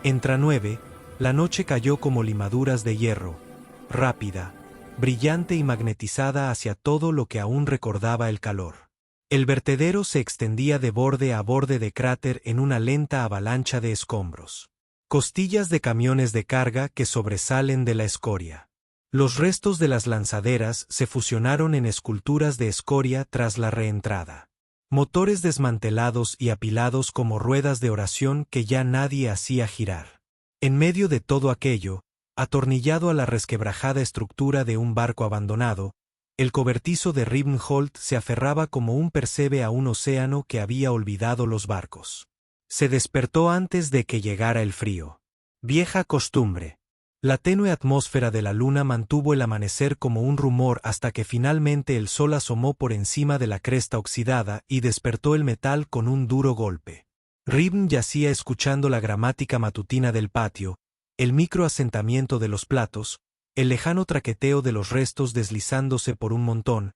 Entre 9, la noche cayó como limaduras de hierro, rápida, brillante y magnetizada hacia todo lo que aún recordaba el calor. El vertedero se extendía de borde a borde de cráter en una lenta avalancha de escombros. Costillas de camiones de carga que sobresalen de la escoria. Los restos de las lanzaderas se fusionaron en esculturas de escoria tras la reentrada. Motores desmantelados y apilados como ruedas de oración que ya nadie hacía girar. En medio de todo aquello, atornillado a la resquebrajada estructura de un barco abandonado, el cobertizo de Ravensholt se aferraba como un percebe a un océano que había olvidado los barcos. Se despertó antes de que llegara el frío. Vieja costumbre. La tenue atmósfera de la luna mantuvo el amanecer como un rumor hasta que finalmente el sol asomó por encima de la cresta oxidada y despertó el metal con un duro golpe. Ribn yacía escuchando la gramática matutina del patio, el microasentamiento de los platos, el lejano traqueteo de los restos deslizándose por un montón,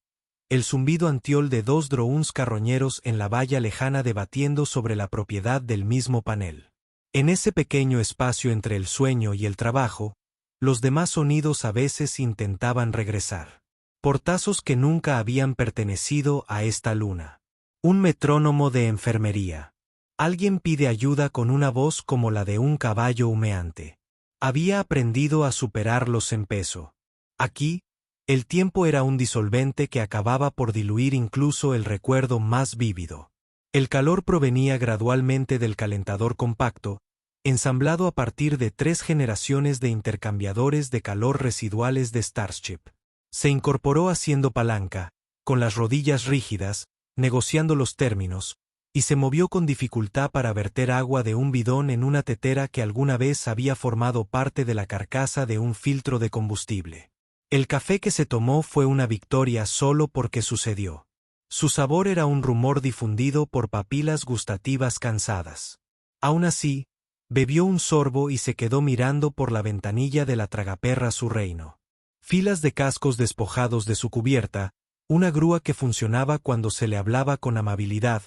el zumbido antiol de 2 drones carroñeros en la valla lejana debatiendo sobre la propiedad del mismo panel. En ese pequeño espacio entre el sueño y el trabajo, los demás sonidos a veces intentaban regresar. Portazos que nunca habían pertenecido a esta luna. Un metrónomo de enfermería. Alguien pide ayuda con una voz como la de un caballo humeante. Había aprendido a superarlos en peso. Aquí, el tiempo era un disolvente que acababa por diluir incluso el recuerdo más vívido. El calor provenía gradualmente del calentador compacto, ensamblado a partir de 3 generaciones de intercambiadores de calor residuales de Starship. Se incorporó haciendo palanca, con las rodillas rígidas, negociando los términos, y se movió con dificultad para verter agua de un bidón en una tetera que alguna vez había formado parte de la carcasa de un filtro de combustible. El café que se tomó fue una victoria solo porque sucedió. Su sabor era un rumor difundido por papilas gustativas cansadas. Aún así, bebió un sorbo y se quedó mirando por la ventanilla de la tragaperra su reino. Filas de cascos despojados de su cubierta, una grúa que funcionaba cuando se le hablaba con amabilidad,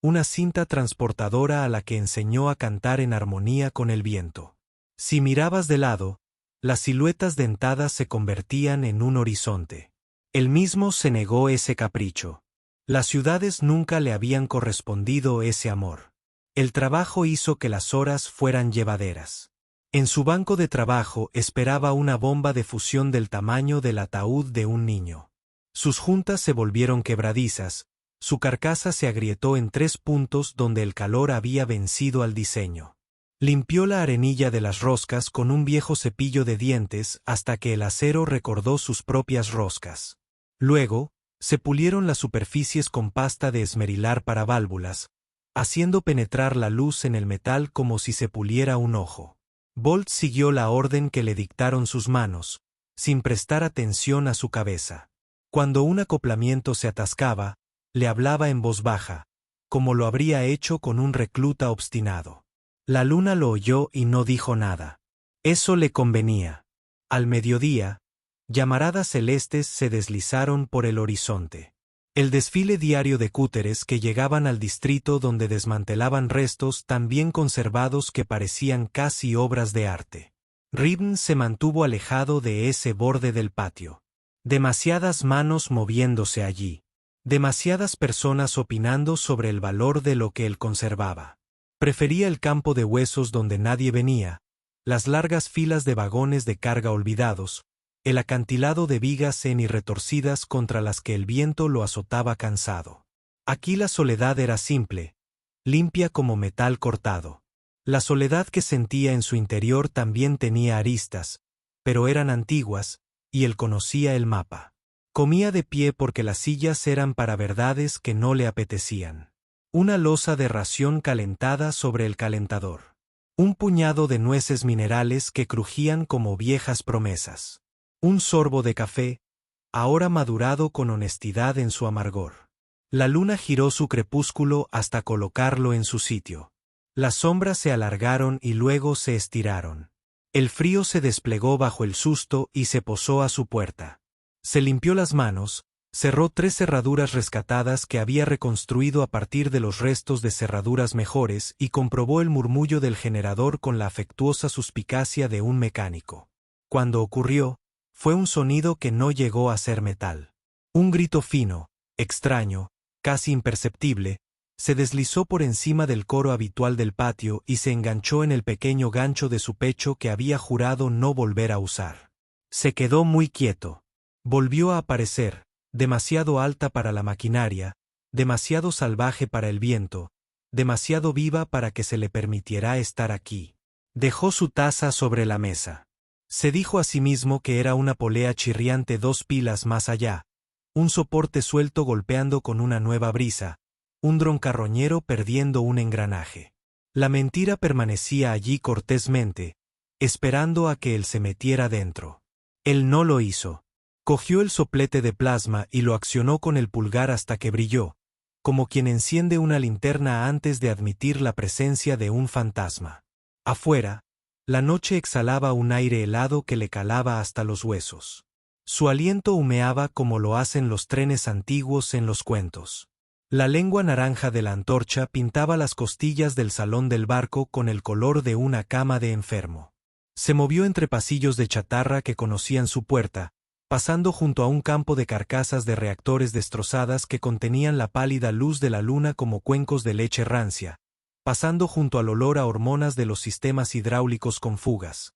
una cinta transportadora a la que enseñó a cantar en armonía con el viento. Si mirabas de lado, las siluetas dentadas se convertían en un horizonte. Él mismo se negó ese capricho. Las ciudades nunca le habían correspondido ese amor. El trabajo hizo que las horas fueran llevaderas. En su banco de trabajo esperaba una bomba de fusión del tamaño del ataúd de un niño. Sus juntas se volvieron quebradizas, su carcasa se agrietó en 3 puntos donde el calor había vencido al diseño. Limpió la arenilla de las roscas con un viejo cepillo de dientes hasta que el acero recordó sus propias roscas. Luego, se pulieron las superficies con pasta de esmerilar para válvulas, haciendo penetrar la luz en el metal como si se puliera un ojo. Bolt siguió la orden que le dictaron sus manos, sin prestar atención a su cabeza. Cuando un acoplamiento se atascaba, le hablaba en voz baja, como lo habría hecho con un recluta obstinado. La luna lo oyó y no dijo nada. Eso le convenía. Al mediodía, llamaradas celestes se deslizaron por el horizonte. El desfile diario de cúteres que llegaban al distrito donde desmantelaban restos tan bien conservados que parecían casi obras de arte. Ribn se mantuvo alejado de ese borde del patio. Demasiadas manos moviéndose allí. Demasiadas personas opinando sobre el valor de lo que él conservaba. Prefería el campo de huesos donde nadie venía, las largas filas de vagones de carga olvidados, el acantilado de vigas semi-retorcidas contra las que el viento lo azotaba cansado. Aquí la soledad era simple, limpia como metal cortado. La soledad que sentía en su interior también tenía aristas, pero eran antiguas, y él conocía el mapa. Comía de pie porque las sillas eran para verdades que no le apetecían. Una loza de ración calentada sobre el calentador. Un puñado de nueces minerales que crujían como viejas promesas. Un sorbo de café, ahora madurado con honestidad en su amargor. La luna giró su crepúsculo hasta colocarlo en su sitio. Las sombras se alargaron y luego se estiraron. El frío se desplegó bajo el susto y se posó a su puerta. Se limpió las manos, Cerró 3 cerraduras rescatadas que había reconstruido a partir de los restos de cerraduras mejores y comprobó el murmullo del generador con la afectuosa suspicacia de un mecánico. Cuando ocurrió, fue un sonido que no llegó a ser metal. Un grito fino, extraño, casi imperceptible, se deslizó por encima del coro habitual del patio y se enganchó en el pequeño gancho de su pecho que había jurado no volver a usar. Se quedó muy quieto. Volvió a aparecer, demasiado alta para la maquinaria, demasiado salvaje para el viento, demasiado viva para que se le permitiera estar aquí. Dejó su taza sobre la mesa. Se dijo a sí mismo que era una polea chirriante 2 pilas más allá, un soporte suelto golpeando con una nueva brisa, un dron carroñero perdiendo un engranaje. La mentira permanecía allí cortésmente, esperando a que él se metiera dentro. Él no lo hizo. Cogió el soplete de plasma y lo accionó con el pulgar hasta que brilló, como quien enciende una linterna antes de admitir la presencia de un fantasma. Afuera, la noche exhalaba un aire helado que le calaba hasta los huesos. Su aliento humeaba como lo hacen los trenes antiguos en los cuentos. La lengua naranja de la antorcha pintaba las costillas del salón del barco con el color de una cama de enfermo. Se movió entre pasillos de chatarra que conocían su puerta, pasando junto a un campo de carcasas de reactores destrozadas que contenían la pálida luz de la luna como cuencos de leche rancia, pasando junto al olor a hormonas de los sistemas hidráulicos con fugas.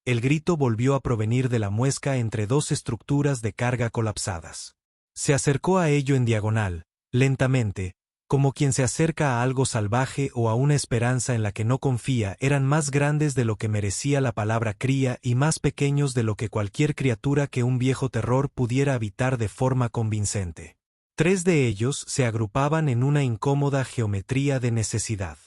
El grito volvió a provenir de la muesca entre 2 estructuras de carga colapsadas. Se acercó a ello en diagonal, lentamente, como quien se acerca a algo salvaje o a una esperanza en la que no confía. Eran más grandes de lo que merecía la palabra cría y más pequeños de lo que cualquier criatura que un viejo terror pudiera habitar de forma convincente. 3 de ellos se agrupaban en una incómoda geometría de necesidad.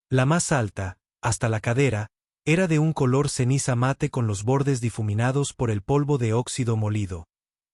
La más alta, hasta la cadera, era de un color ceniza mate con los bordes difuminados por el polvo de óxido molido.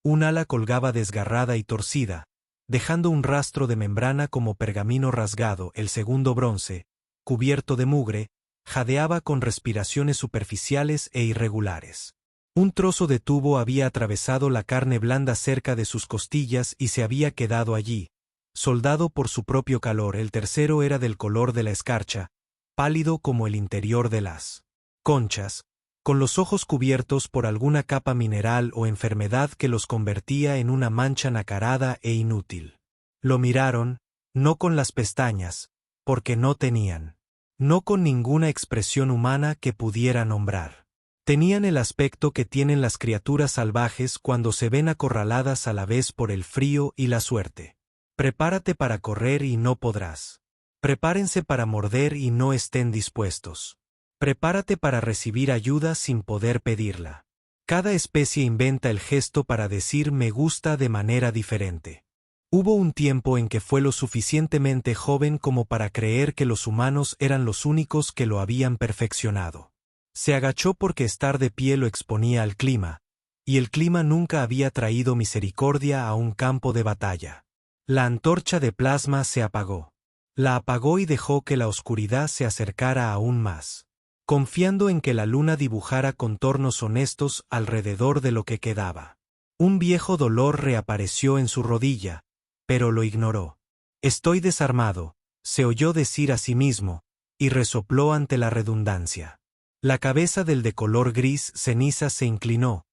Un ala colgaba desgarrada y torcida, dejando un rastro de membrana como pergamino rasgado. El segundo bronce, cubierto de mugre, jadeaba con respiraciones superficiales e irregulares. Un trozo de tubo había atravesado la carne blanda cerca de sus costillas y se había quedado allí, soldado por su propio calor. El tercero era del color de la escarcha, pálido como el interior de las conchas, con los ojos cubiertos por alguna capa mineral o enfermedad que los convertía en una mancha nacarada e inútil. Lo miraron, no con las pestañas, porque no tenían, no con ninguna expresión humana que pudiera nombrar. Tenían el aspecto que tienen las criaturas salvajes cuando se ven acorraladas a la vez por el frío y la suerte. Prepárate para correr y no podrás. Prepárense para morder y no estén dispuestos. Prepárate para recibir ayuda sin poder pedirla. Cada especie inventa el gesto para decir me gusta de manera diferente. Hubo un tiempo en que fue lo suficientemente joven como para creer que los humanos eran los únicos que lo habían perfeccionado. Se agachó porque estar de pie lo exponía al clima, y el clima nunca había traído misericordia a un campo de batalla. La antorcha de plasma se apagó. La apagó y dejó que la oscuridad se acercara aún más, confiando en que la luna dibujara contornos honestos alrededor de lo que quedaba. Un viejo dolor reapareció en su rodilla, pero lo ignoró. Estoy desarmado, se oyó decir a sí mismo, y resopló ante la redundancia. La cabeza del de color gris ceniza se inclinó,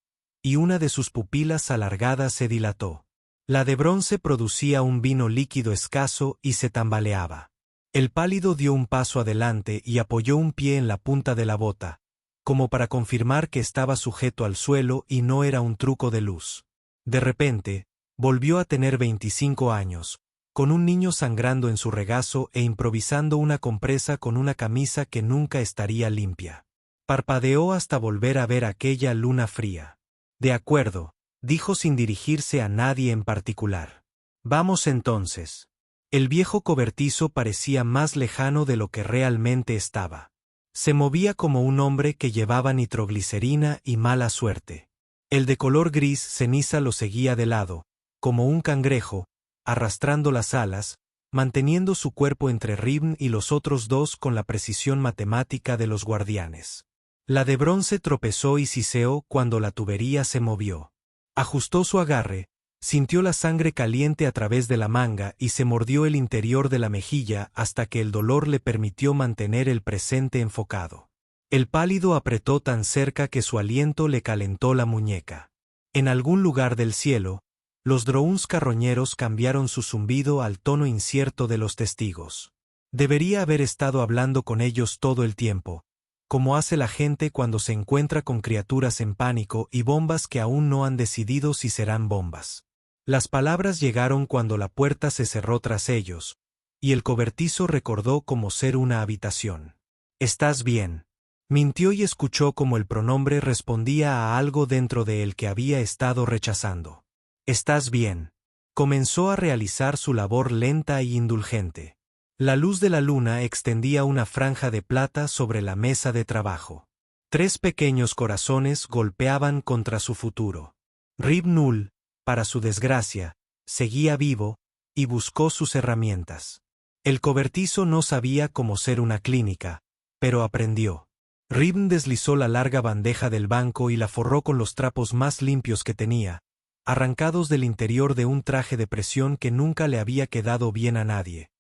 y una de sus pupilas alargadas se dilató. La de bronce producía un vino líquido escaso y se tambaleaba. El pálido dio un paso adelante y apoyó un pie en la punta de la bota, como para confirmar que estaba sujeto al suelo y no era un truco de luz. De repente, volvió a tener 25 años, con un niño sangrando en su regazo e improvisando una compresa con una camisa que nunca estaría limpia. Parpadeó hasta volver a ver aquella luna fría. De acuerdo, dijo sin dirigirse a nadie en particular. Vamos entonces. El viejo cobertizo parecía más lejano de lo que realmente estaba. Se movía como un hombre que llevaba nitroglicerina y mala suerte. El de color gris ceniza lo seguía de lado, como un cangrejo, arrastrando las alas, manteniendo su cuerpo entre Ribn y los otros 2 con la precisión matemática de los guardianes. La de bronce tropezó y siseó cuando la tubería se movió. Ajustó su agarre, Sintió la sangre caliente a través de la manga y se mordió el interior de la mejilla hasta que el dolor le permitió mantener el presente enfocado. El pálido apretó tan cerca que su aliento le calentó la muñeca. En algún lugar del cielo, los drones carroñeros cambiaron su zumbido al tono incierto de los testigos. Debería haber estado hablando con ellos todo el tiempo, como hace la gente cuando se encuentra con criaturas en pánico y bombas que aún no han decidido si serán bombas. Las palabras llegaron cuando la puerta se cerró tras ellos, y el cobertizo recordó como ser una habitación. «¿Estás bien?», mintió y escuchó como el pronombre respondía a algo dentro de él que había estado rechazando. «¿Estás bien?». Comenzó a realizar su labor lenta e indulgente. La luz de la luna extendía una franja de plata sobre la mesa de trabajo. 3 pequeños corazones golpeaban contra su futuro. Rib Null, para su desgracia, seguía vivo, y buscó sus herramientas. El cobertizo no sabía cómo ser una clínica, pero aprendió. Rib deslizó la larga bandeja del banco y la forró con los trapos más limpios que tenía, arrancados del interior de un traje de presión que nunca le había quedado bien a nadie.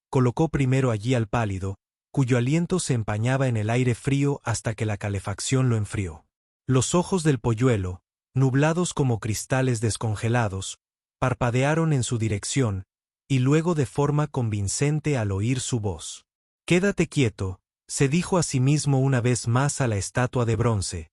Colocó primero allí al pálido, cuyo aliento se empañaba en el aire frío hasta que la calefacción lo enfrió. Los ojos del polluelo, nublados como cristales descongelados, parpadearon en su dirección, y luego de forma convincente al oír su voz. «Quédate quieto», se dijo a sí mismo una vez más a la estatua de bronce,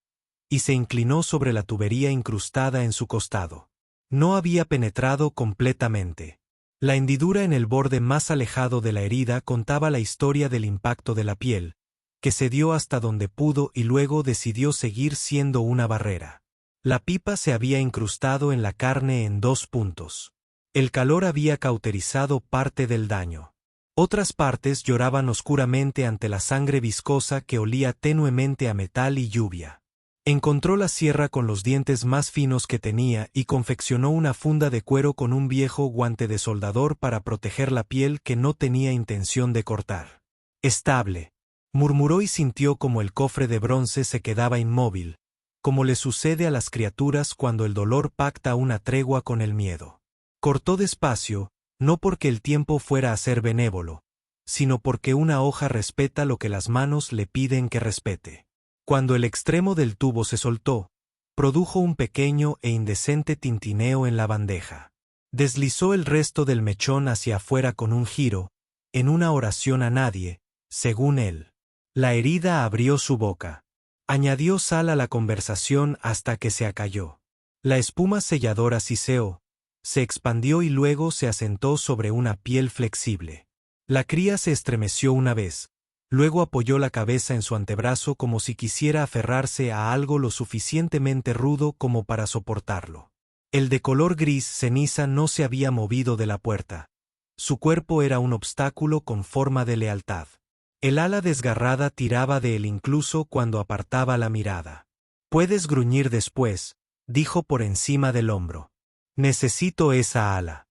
y se inclinó sobre la tubería incrustada en su costado. No había penetrado completamente. La hendidura en el borde más alejado de la herida contaba la historia del impacto de la piel, que se dio hasta donde pudo y luego decidió seguir siendo una barrera. La pipa se había incrustado en la carne en 2 puntos. El calor había cauterizado parte del daño. Otras partes lloraban oscuramente ante la sangre viscosa que olía tenuemente a metal y lluvia. Encontró la sierra con los dientes más finos que tenía y confeccionó una funda de cuero con un viejo guante de soldador para proteger la piel que no tenía intención de cortar. «Estable», murmuró y sintió como el cofre de bronce se quedaba inmóvil, como le sucede a las criaturas cuando el dolor pacta una tregua con el miedo. Cortó despacio, no porque el tiempo fuera a ser benévolo, sino porque una hoja respeta lo que las manos le piden que respete. Cuando el extremo del tubo se soltó, produjo un pequeño e indecente tintineo en la bandeja. Deslizó el resto del mechón hacia afuera con un giro, en una oración a nadie, según él. La herida abrió su boca. Añadió sal a la conversación hasta que se acalló. La espuma selladora siseó, se expandió y luego se asentó sobre una piel flexible. La cría se estremeció una vez, luego apoyó la cabeza en su antebrazo como si quisiera aferrarse a algo lo suficientemente rudo como para soportarlo. El de color gris ceniza no se había movido de la puerta. Su cuerpo era un obstáculo con forma de lealtad. El ala desgarrada tiraba de él incluso cuando apartaba la mirada. «Puedes gruñir después», dijo por encima del hombro. «Necesito esa ala».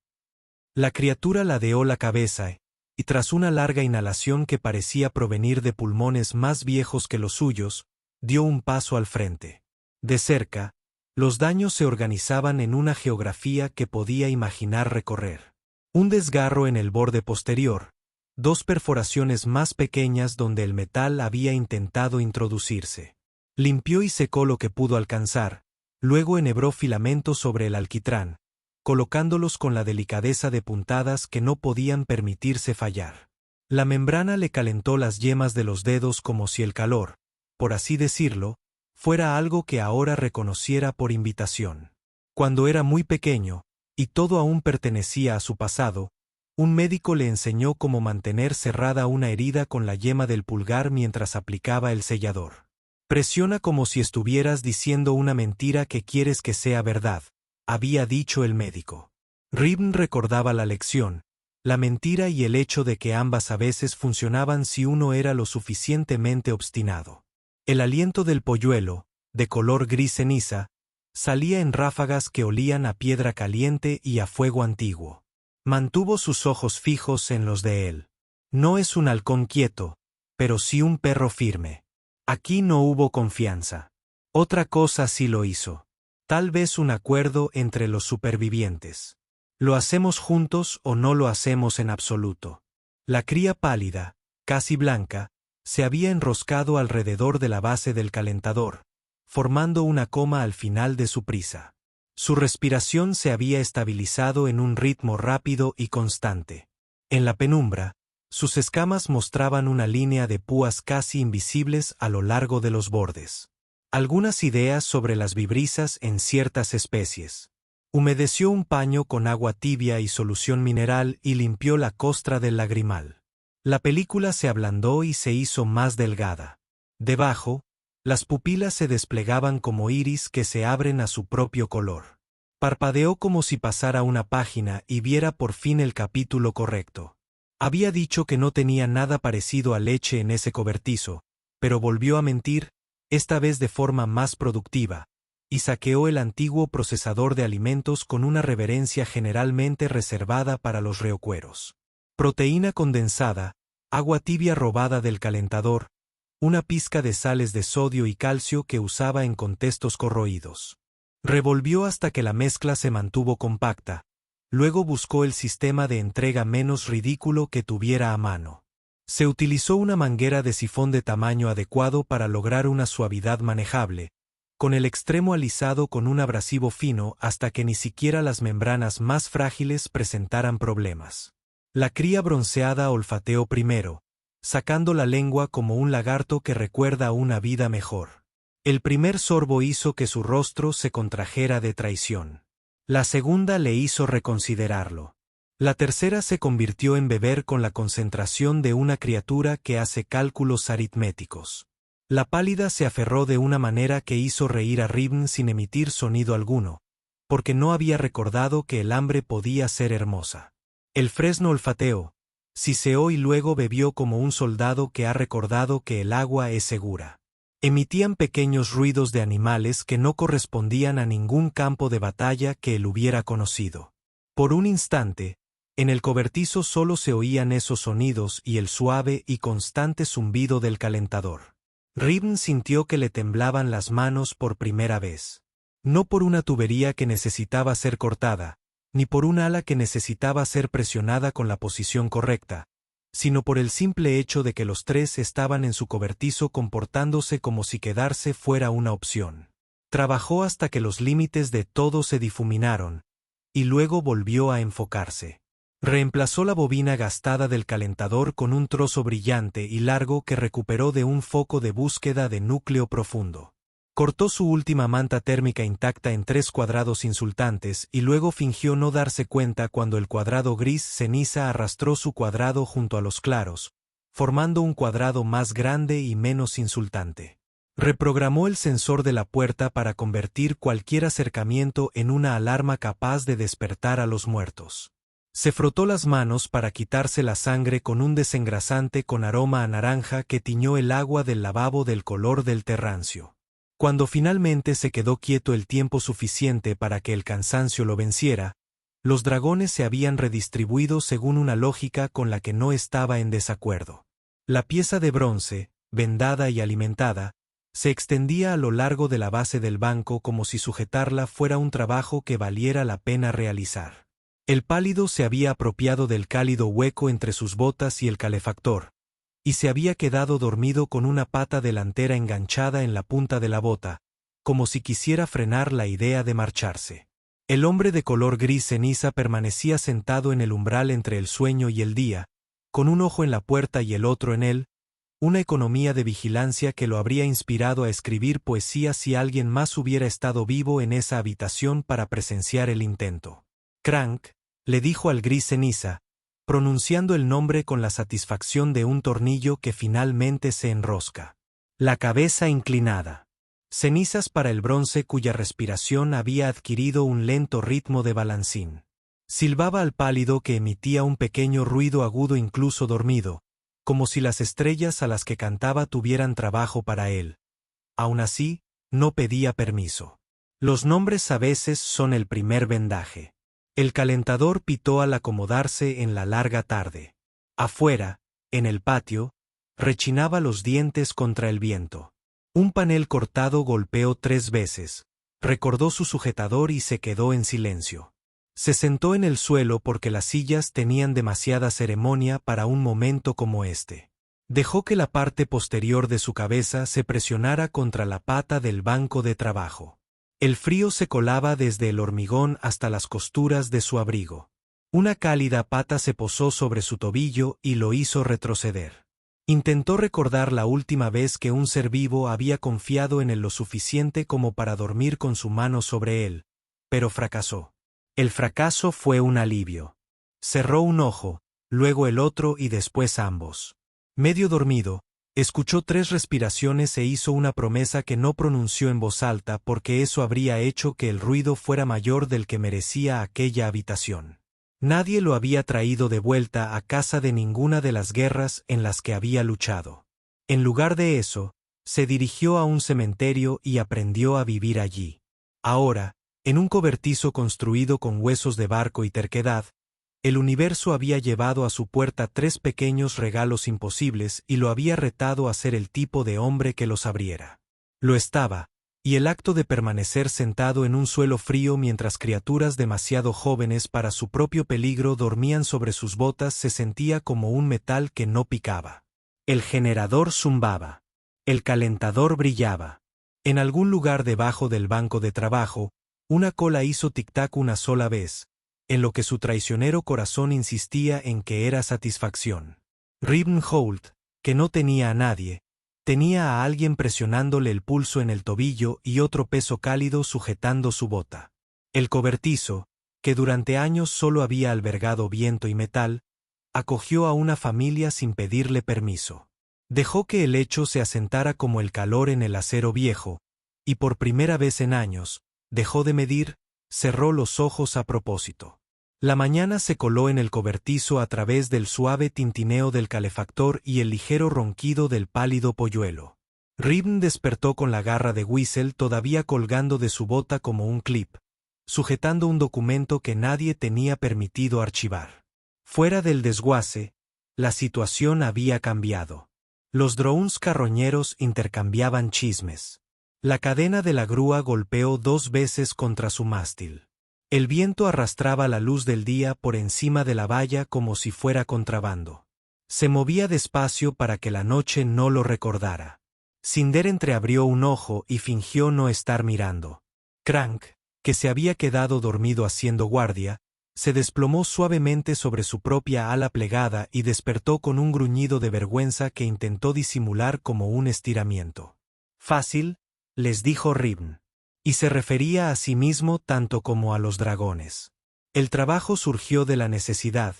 La criatura ladeó la cabeza y tras una larga inhalación que parecía provenir de pulmones más viejos que los suyos, dio un paso al frente. De cerca, los daños se organizaban en una geografía que podía imaginar recorrer. Un desgarro en el borde posterior, 2 perforaciones más pequeñas donde el metal había intentado introducirse. Limpió y secó lo que pudo alcanzar, luego enhebró filamentos sobre el alquitrán, colocándolos con la delicadeza de puntadas que no podían permitirse fallar. La membrana le calentó las yemas de los dedos como si el calor, por así decirlo, fuera algo que ahora reconociera por invitación. Cuando era muy pequeño, y todo aún pertenecía a su pasado, un médico le enseñó cómo mantener cerrada una herida con la yema del pulgar mientras aplicaba el sellador. «Presiona como si estuvieras diciendo una mentira que quieres que sea verdad», había dicho el médico. Rib recordaba la lección, la mentira y el hecho de que ambas a veces funcionaban si uno era lo suficientemente obstinado. El aliento del polluelo, de color gris ceniza, salía en ráfagas que olían a piedra caliente y a fuego antiguo. Mantuvo sus ojos fijos en los de él. No es un halcón quieto, pero sí un perro firme. Aquí no hubo confianza. Otra cosa sí lo hizo. Tal vez un acuerdo entre los supervivientes. ¿Lo hacemos juntos o no lo hacemos en absoluto? La cría pálida, casi blanca, se había enroscado alrededor de la base del calentador, formando una coma al final de su prisa. Su respiración se había estabilizado en un ritmo rápido y constante. En la penumbra, sus escamas mostraban una línea de púas casi invisibles a lo largo de los bordes. Algunas ideas sobre las vibrisas en ciertas especies. Humedeció un paño con agua tibia y solución mineral y limpió la costra del lagrimal. La película se ablandó y se hizo más delgada. Debajo, las pupilas se desplegaban como iris que se abren a su propio color. Parpadeó como si pasara una página y viera por fin el capítulo correcto. Había dicho que no tenía nada parecido a leche en ese cobertizo, pero volvió a mentir, esta vez de forma más productiva, y saqueó el antiguo procesador de alimentos con una reverencia generalmente reservada para los reocueros. Proteína condensada, agua tibia robada del calentador, una pizca de sales de sodio y calcio que usaba en contextos corroídos. Revolvió hasta que la mezcla se mantuvo compacta, luego buscó el sistema de entrega menos ridículo que tuviera a mano. Se utilizó una manguera de sifón de tamaño adecuado para lograr una suavidad manejable, con el extremo alisado con un abrasivo fino hasta que ni siquiera las membranas más frágiles presentaran problemas. La cría bronceada olfateó primero, sacando la lengua como un lagarto que recuerda una vida mejor. El primer sorbo hizo que su rostro se contrajera de traición. La segunda le hizo reconsiderarlo. La tercera se convirtió en beber con la concentración de una criatura que hace cálculos aritméticos. La pálida se aferró de una manera que hizo reír a Ribn sin emitir sonido alguno, porque no había recordado que el hambre podía ser hermosa. El fresno olfateó, siseó y luego bebió como un soldado que ha recordado que el agua es segura. Emitían pequeños ruidos de animales que no correspondían a ningún campo de batalla que él hubiera conocido. Por un instante, en el cobertizo solo se oían esos sonidos y el suave y constante zumbido del calentador. Ribn sintió que le temblaban las manos por primera vez. No por una tubería que necesitaba ser cortada, ni por un ala que necesitaba ser presionada con la posición correcta, sino por el simple hecho de que los tres estaban en su cobertizo comportándose como si quedarse fuera una opción. Trabajó hasta que los límites de todo se difuminaron, y luego volvió a enfocarse. Reemplazó la bobina gastada del calentador con un trozo brillante y largo que recuperó de un foco de búsqueda de núcleo profundo. Cortó su última manta térmica intacta en 3 cuadrados insultantes y luego fingió no darse cuenta cuando el cuadrado gris ceniza arrastró su cuadrado junto a los claros, formando un cuadrado más grande y menos insultante. Reprogramó el sensor de la puerta para convertir cualquier acercamiento en una alarma capaz de despertar a los muertos. Se frotó las manos para quitarse la sangre con un desengrasante con aroma a naranja que tiñó el agua del lavabo del color del terrancio. Cuando finalmente se quedó quieto el tiempo suficiente para que el cansancio lo venciera, los dragones se habían redistribuido según una lógica con la que no estaba en desacuerdo. La pieza de bronce, vendada y alimentada, se extendía a lo largo de la base del banco como si sujetarla fuera un trabajo que valiera la pena realizar. El pálido se había apropiado del cálido hueco entre sus botas y el calefactor, y se había quedado dormido con una pata delantera enganchada en la punta de la bota, como si quisiera frenar la idea de marcharse. El hombre de color gris ceniza permanecía sentado en el umbral entre el sueño y el día, con un ojo en la puerta y el otro en él, una economía de vigilancia que lo habría inspirado a escribir poesía si alguien más hubiera estado vivo en esa habitación para presenciar el intento. Crank, le dijo al gris ceniza, pronunciando el nombre con la satisfacción de un tornillo que finalmente se enrosca. La cabeza inclinada. Cenizas para el bronce cuya respiración había adquirido un lento ritmo de balancín. Silbaba al pálido que emitía un pequeño ruido agudo incluso dormido, como si las estrellas a las que cantaba tuvieran trabajo para él. Aún así, no pedía permiso. Los nombres a veces son el primer vendaje. El calentador pitó al acomodarse en la larga tarde. Afuera, en el patio, rechinaba los dientes contra el viento. Un panel cortado golpeó 3 veces, Recordó su sujetador y se quedó en silencio. Se sentó en el suelo porque las sillas tenían demasiada ceremonia para un momento como este. Dejó que la parte posterior de su cabeza se presionara contra la pata del banco de trabajo. El frío se colaba desde el hormigón hasta las costuras de su abrigo. Una cálida pata se posó sobre su tobillo y lo hizo retroceder. Intentó recordar la última vez que un ser vivo había confiado en él lo suficiente como para dormir con su mano sobre él, pero fracasó. El fracaso fue un alivio. Cerró un ojo, luego el otro y después ambos. Medio dormido, escuchó 3 respiraciones e hizo una promesa que no pronunció en voz alta porque eso habría hecho que el ruido fuera mayor del que merecía aquella habitación. Nadie lo había traído de vuelta a casa de ninguna de las guerras en las que había luchado. En lugar de eso, se dirigió a un cementerio y aprendió a vivir allí. Ahora, en un cobertizo construido con huesos de barco y terquedad, el universo había llevado a su puerta 3 pequeños regalos imposibles y lo había retado a ser el tipo de hombre que los abriera. Lo estaba, y el acto de permanecer sentado en un suelo frío mientras criaturas demasiado jóvenes para su propio peligro dormían sobre sus botas se sentía como un metal que no picaba. El generador zumbaba. El calentador brillaba. En algún lugar debajo del banco de trabajo, una cola hizo tic-tac una sola vez, en lo que su traicionero corazón insistía en que era satisfacción. Rivenholt, que no tenía a nadie, tenía a alguien presionándole el pulso en el tobillo y otro peso cálido sujetando su bota. El cobertizo, que durante años solo había albergado viento y metal, acogió a una familia sin pedirle permiso. Dejó que el lecho se asentara como el calor en el acero viejo, y por primera vez en años, dejó de medir, cerró los ojos a propósito. La mañana se coló en el cobertizo a través del suave tintineo del calefactor y el ligero ronquido del pálido polluelo. Riven despertó con la garra de Whistle todavía colgando de su bota como un clip, sujetando un documento que nadie tenía permitido archivar. Fuera del desguace, la situación había cambiado. Los drones carroñeros intercambiaban chismes. La cadena de la grúa golpeó 2 veces contra su mástil. El viento arrastraba la luz del día por encima de la valla como si fuera contrabando. Se movía despacio para que la noche no lo recordara. Cinder entreabrió un ojo y fingió no estar mirando. Crank, que se había quedado dormido haciendo guardia, se desplomó suavemente sobre su propia ala plegada y despertó con un gruñido de vergüenza que intentó disimular como un estiramiento. «Fácil», les dijo Riven. Y se refería a sí mismo tanto como a los dragones. El trabajo surgió de la necesidad,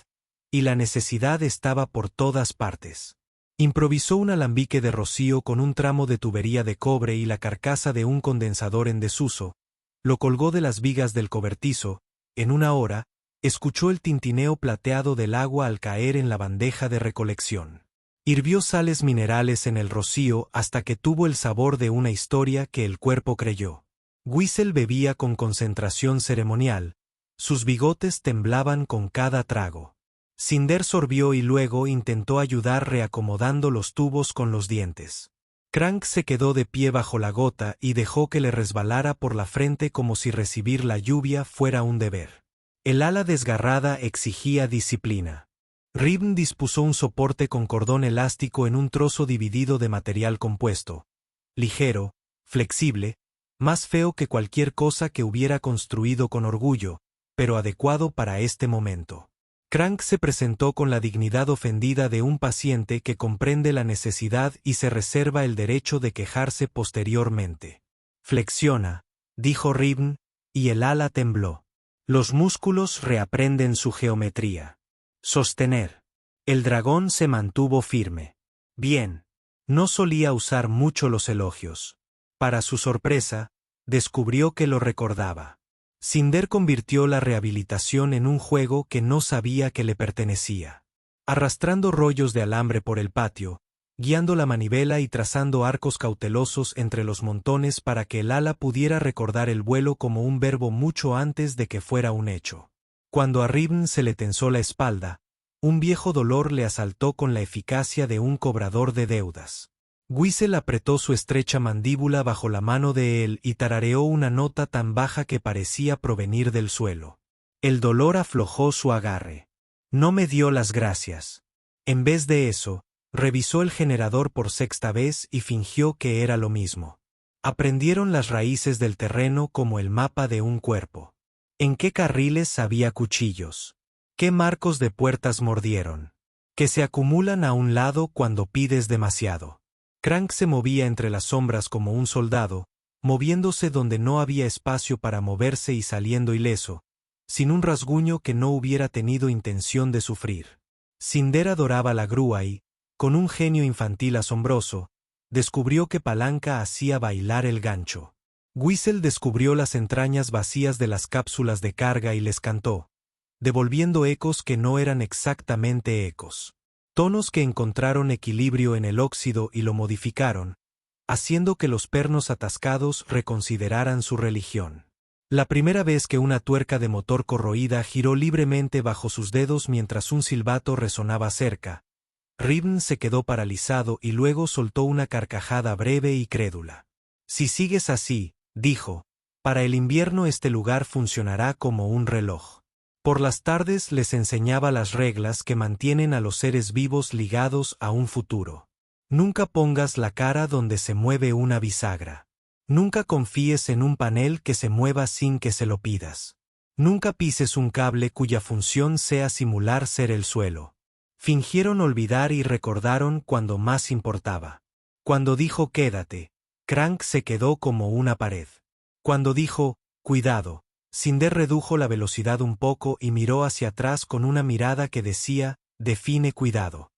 y la necesidad estaba por todas partes. Improvisó un alambique de rocío con un tramo de tubería de cobre y la carcasa de un condensador en desuso, lo colgó de las vigas del cobertizo, en una hora, escuchó el tintineo plateado del agua al caer en la bandeja de recolección. Hirvió sales minerales en el rocío hasta que tuvo el sabor de una historia que el cuerpo creyó. Whistle bebía con concentración ceremonial, sus bigotes temblaban con cada trago. Cinder sorbió y luego intentó ayudar reacomodando los tubos con los dientes. Crank se quedó de pie bajo la gota y dejó que le resbalara por la frente como si recibir la lluvia fuera un deber. El ala desgarrada exigía disciplina. Riven dispuso un soporte con cordón elástico en un trozo dividido de material compuesto, ligero, flexible, más feo que cualquier cosa que hubiera construido con orgullo, pero adecuado para este momento. Crank se presentó con la dignidad ofendida de un paciente que comprende la necesidad y se reserva el derecho de quejarse posteriormente. «Flexiona», dijo Riven, y el ala tembló. Los músculos reaprenden su geometría. Sostener. El dragón se mantuvo firme. Bien. No solía usar mucho los elogios. Para su sorpresa, descubrió que lo recordaba. Cinder convirtió la rehabilitación en un juego que no sabía que le pertenecía. Arrastrando rollos de alambre por el patio, guiando la manivela y trazando arcos cautelosos entre los montones para que el ala pudiera recordar el vuelo como un verbo mucho antes de que fuera un hecho. Cuando a Riven se le tensó la espalda, un viejo dolor le asaltó con la eficacia de un cobrador de deudas. Whistle apretó su estrecha mandíbula bajo la mano de él y tarareó una nota tan baja que parecía provenir del suelo. El dolor aflojó su agarre. No me dio las gracias. En vez de eso, revisó el generador por sexta vez y fingió que era lo mismo. Aprendieron las raíces del terreno como el mapa de un cuerpo. ¿En qué carriles había cuchillos? ¿Qué marcos de puertas mordieron? Que se acumulan a un lado cuando pides demasiado. Crank se movía entre las sombras como un soldado, moviéndose donde no había espacio para moverse y saliendo ileso, sin un rasguño que no hubiera tenido intención de sufrir. Cinder adoraba la grúa y, con un genio infantil asombroso, descubrió que Palanca hacía bailar el gancho. Whistle descubrió las entrañas vacías de las cápsulas de carga y les cantó, devolviendo ecos que no eran exactamente ecos. Tonos que encontraron equilibrio en el óxido y lo modificaron, haciendo que los pernos atascados reconsideraran su religión. La primera vez que una tuerca de motor corroída giró libremente bajo sus dedos mientras un silbato resonaba cerca, Ribn se quedó paralizado y luego soltó una carcajada breve y crédula. Si sigues así, dijo, para el invierno este lugar funcionará como un reloj. Por las tardes les enseñaba las reglas que mantienen a los seres vivos ligados a un futuro. Nunca pongas la cara donde se mueve una bisagra. Nunca confíes en un panel que se mueva sin que se lo pidas. Nunca pises un cable cuya función sea simular ser el suelo. Fingieron olvidar y recordaron cuando más importaba. Cuando dijo quédate, Crank se quedó como una pared. Cuando dijo cuidado, Cinder redujo la velocidad un poco y miró hacia atrás con una mirada que decía, define cuidado.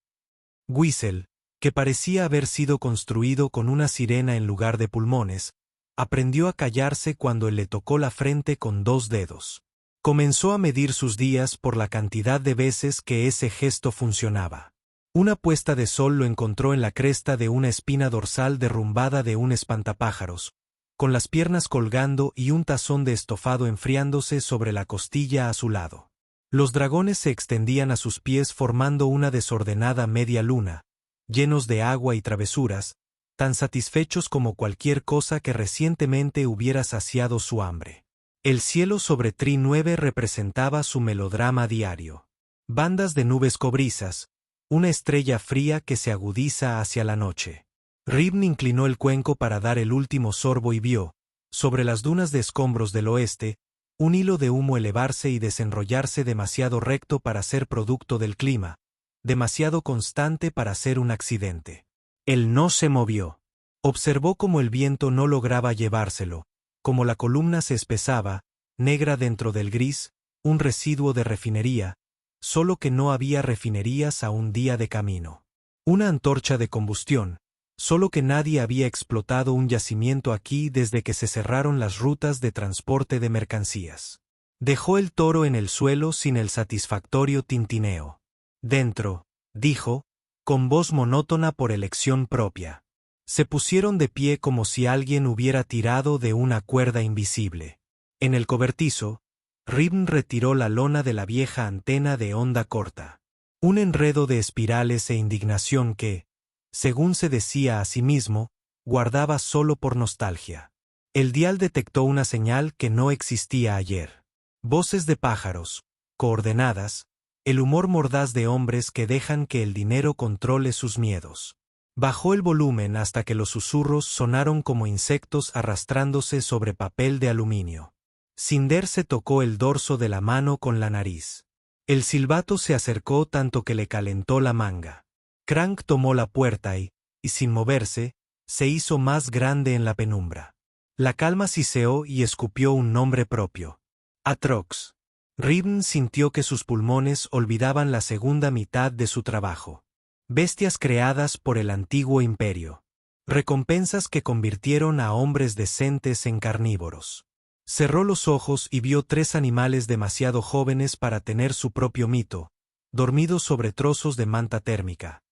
Whistle, que parecía haber sido construido con una sirena en lugar de pulmones, aprendió a callarse cuando él le tocó la frente con 2 dedos. Comenzó a medir sus días por la cantidad de veces que ese gesto funcionaba. Una puesta de sol lo encontró en la cresta de una espina dorsal derrumbada de un espantapájaros, con las piernas colgando y un tazón de estofado enfriándose sobre la costilla a su lado. Los dragones se extendían a sus pies formando una desordenada media luna, llenos de agua y travesuras, tan satisfechos como cualquier cosa que recientemente hubiera saciado su hambre. El cielo sobre Tri 9 representaba su melodrama diario. Bandas de nubes cobrizas, una estrella fría que se agudiza hacia la noche. Ribn inclinó el cuenco para dar el último sorbo y vio, sobre las dunas de escombros del oeste, un hilo de humo elevarse y desenrollarse demasiado recto para ser producto del clima, demasiado constante para ser un accidente. Él no se movió. Observó cómo el viento no lograba llevárselo, como la columna se espesaba, negra dentro del gris, un residuo de refinería, solo que no había refinerías a un día de camino. Una antorcha de combustión, solo que nadie había explotado un yacimiento aquí desde que se cerraron las rutas de transporte de mercancías. Dejó el toro en el suelo sin el satisfactorio tintineo. Dentro, dijo, con voz monótona por elección propia. Se pusieron de pie como si alguien hubiera tirado de una cuerda invisible. En el cobertizo, Ribn retiró la lona de la vieja antena de onda corta. Un enredo de espirales e indignación que, según se decía a sí mismo, guardaba solo por nostalgia. El dial detectó una señal que no existía ayer. Voces de pájaros, coordenadas, el humor mordaz de hombres que dejan que el dinero controle sus miedos. Bajó el volumen hasta que los susurros sonaron como insectos arrastrándose sobre papel de aluminio. Cinder se tocó el dorso de la mano con la nariz. El silbato se acercó tanto que le calentó la manga. Crank tomó la puerta y, sin moverse, se hizo más grande en la penumbra. La calma siseó y escupió un nombre propio. Atrox. Ribn sintió que sus pulmones olvidaban la segunda mitad de su trabajo. Bestias creadas por el antiguo imperio. Recompensas que convirtieron a hombres decentes en carnívoros. Cerró los ojos y vio 3 animales demasiado jóvenes para tener su propio mito, dormidos sobre trozos de manta térmica.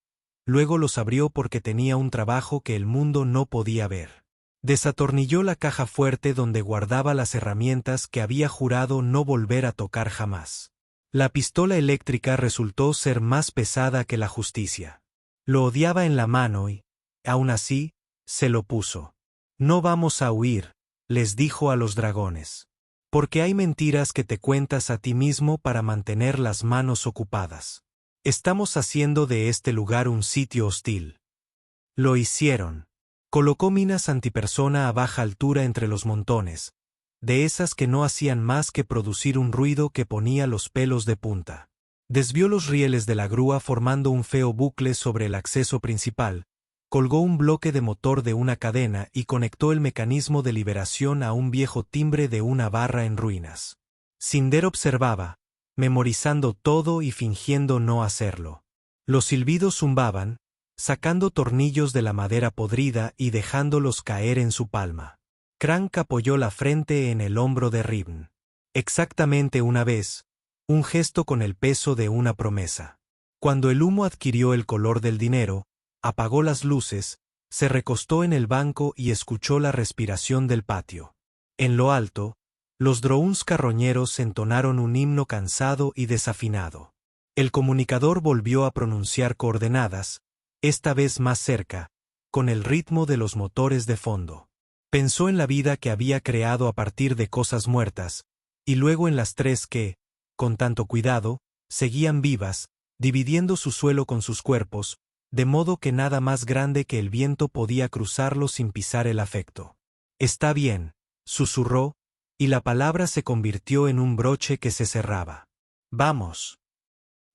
Luego los abrió porque tenía un trabajo que el mundo no podía ver. Desatornilló la caja fuerte donde guardaba las herramientas que había jurado no volver a tocar jamás. La pistola eléctrica resultó ser más pesada que la justicia. Lo odiaba en la mano y, Aún así, se lo puso. No vamos a huir, les dijo a los dragones. Porque hay mentiras que te cuentas a ti mismo para mantener las manos ocupadas. Estamos haciendo de este lugar un sitio hostil. Lo hicieron. Colocó minas antipersona a baja altura entre los montones, de esas que no hacían más que producir un ruido que ponía los pelos de punta. Desvió los rieles de la grúa formando un feo bucle sobre el acceso principal, colgó un bloque de motor de una cadena y conectó el mecanismo de liberación a un viejo timbre de una barra en ruinas. Cinder observaba, memorizando todo y fingiendo no hacerlo. Los silbidos zumbaban, sacando tornillos de la madera podrida y dejándolos caer en su palma. Crank apoyó la frente en el hombro de Ribn. Exactamente una vez, un gesto con el peso de una promesa. Cuando el humo adquirió el color del dinero, apagó las luces, se recostó en el banco y escuchó la respiración del patio. En lo alto, los drones carroñeros entonaron un himno cansado y desafinado. El comunicador volvió a pronunciar coordenadas, esta vez más cerca, con el ritmo de los motores de fondo. Pensó en la vida que había creado a partir de cosas muertas, y luego en las tres que, con tanto cuidado, seguían vivas, dividiendo su suelo con sus cuerpos, de modo que nada más grande que el viento podía cruzarlo sin pisar el afecto. Está bien, susurró, y la palabra se convirtió en un broche que se cerraba. Vamos.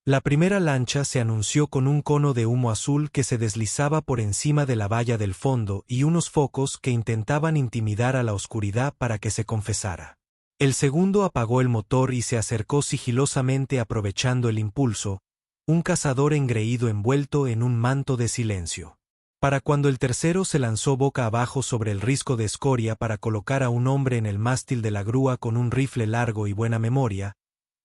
La primera lancha se anunció con un cono de humo azul que se deslizaba por encima de la valla del fondo y unos focos que intentaban intimidar a la oscuridad para que se confesara. El segundo apagó el motor y se acercó sigilosamente aprovechando el impulso, un cazador engreído envuelto en un manto de silencio. Para cuando el tercero se lanzó boca abajo sobre el risco de escoria para colocar a un hombre en el mástil de la grúa con un rifle largo y buena memoria,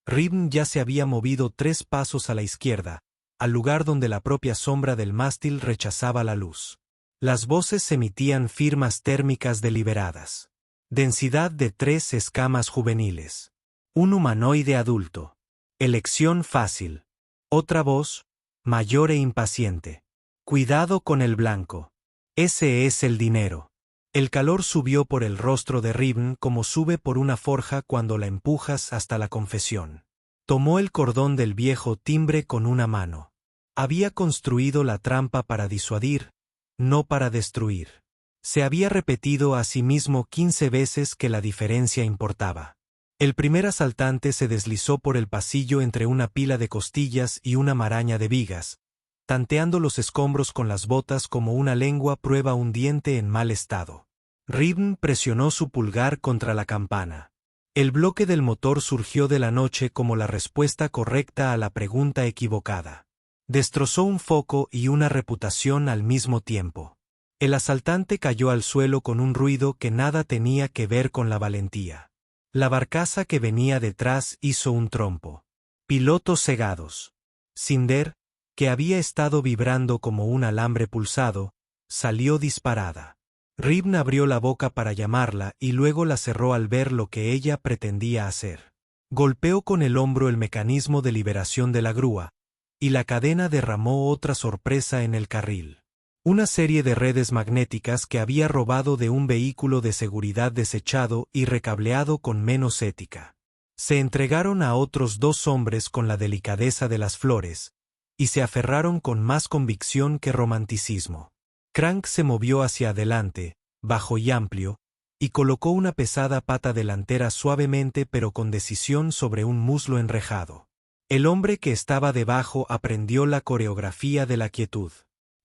Ribn ya se había movido 3 pasos a la izquierda, al lugar donde la propia sombra del mástil rechazaba la luz. Las voces emitían firmas térmicas deliberadas. Densidad de 3 escamas juveniles. Un humanoide adulto. Elección fácil. Otra voz, mayor e impaciente. Cuidado con el blanco. Ese es el dinero. El calor subió por el rostro de Ribn como sube por una forja cuando la empujas hasta la confesión. Tomó el cordón del viejo timbre con una mano. Había construido la trampa para disuadir, no para destruir. Se había repetido a sí mismo 15 veces que la diferencia importaba. El primer asaltante se deslizó por el pasillo entre una pila de costillas y una maraña de vigas, tanteando los escombros con las botas como una lengua prueba un diente en mal estado. Ribn presionó su pulgar contra la campana. El bloque del motor surgió de la noche como la respuesta correcta a la pregunta equivocada. Destrozó un foco y una reputación al mismo tiempo. El asaltante cayó al suelo con un ruido que nada tenía que ver con la valentía. La barcaza que venía detrás hizo un trompo. Pilotos cegados. Cinder, que había estado vibrando como un alambre pulsado, salió disparada. Ribn abrió la boca para llamarla y luego la cerró al ver lo que ella pretendía hacer. Golpeó con el hombro el mecanismo de liberación de la grúa, y la cadena derramó otra sorpresa en el carril. Una serie de redes magnéticas que había robado de un vehículo de seguridad desechado y recableado con menos ética. Se entregaron a otros 2 hombres con la delicadeza de las flores, y se aferraron con más convicción que romanticismo. Crank se movió hacia adelante, bajo y amplio, y colocó una pesada pata delantera suavemente pero con decisión sobre un muslo enrejado. El hombre que estaba debajo aprendió la coreografía de la quietud.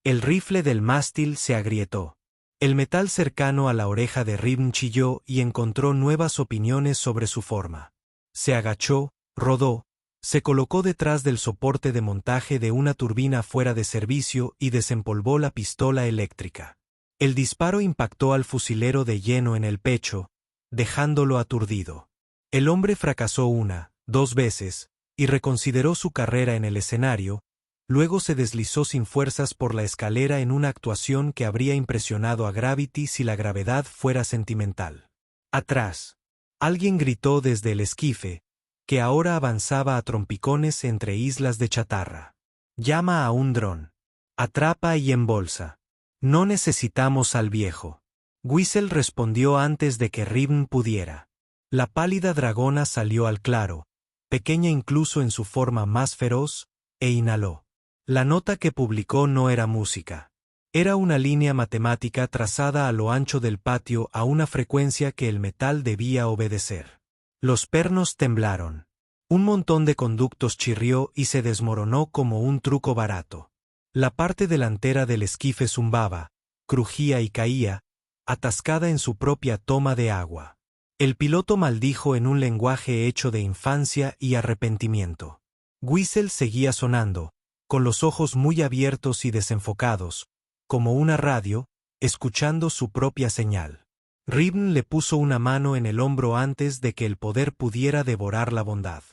El rifle del mástil se agrietó. El metal cercano a la oreja de Ribn chilló y encontró nuevas opiniones sobre su forma. Se agachó, rodó, se colocó detrás del soporte de montaje de una turbina fuera de servicio y desempolvó la pistola eléctrica. El disparo impactó al fusilero de lleno en el pecho, dejándolo aturdido. El hombre fracasó 1, 2 veces, y reconsideró su carrera en el escenario. Luego se deslizó sin fuerzas por la escalera en una actuación que habría impresionado a Gravity si la gravedad fuera sentimental. Atrás. Alguien gritó desde el esquife, que ahora avanzaba a trompicones entre islas de chatarra. Llama a un dron. Atrapa y embolsa. No necesitamos al viejo. Whistle respondió antes de que Ribn pudiera. La pálida dragona salió al claro, pequeña incluso en su forma más feroz, e inhaló. La nota que publicó no era música. Era una línea matemática trazada a lo ancho del patio a una frecuencia que el metal debía obedecer. Los pernos temblaron. Un montón de conductos chirrió y se desmoronó como un truco barato. La parte delantera del esquife zumbaba, crujía y caía, atascada en su propia toma de agua. El piloto maldijo en un lenguaje hecho de infancia y arrepentimiento. Whistle seguía sonando, con los ojos muy abiertos y desenfocados, como una radio, escuchando su propia señal. Ribn le puso una mano en el hombro antes de que el poder pudiera devorar la bondad.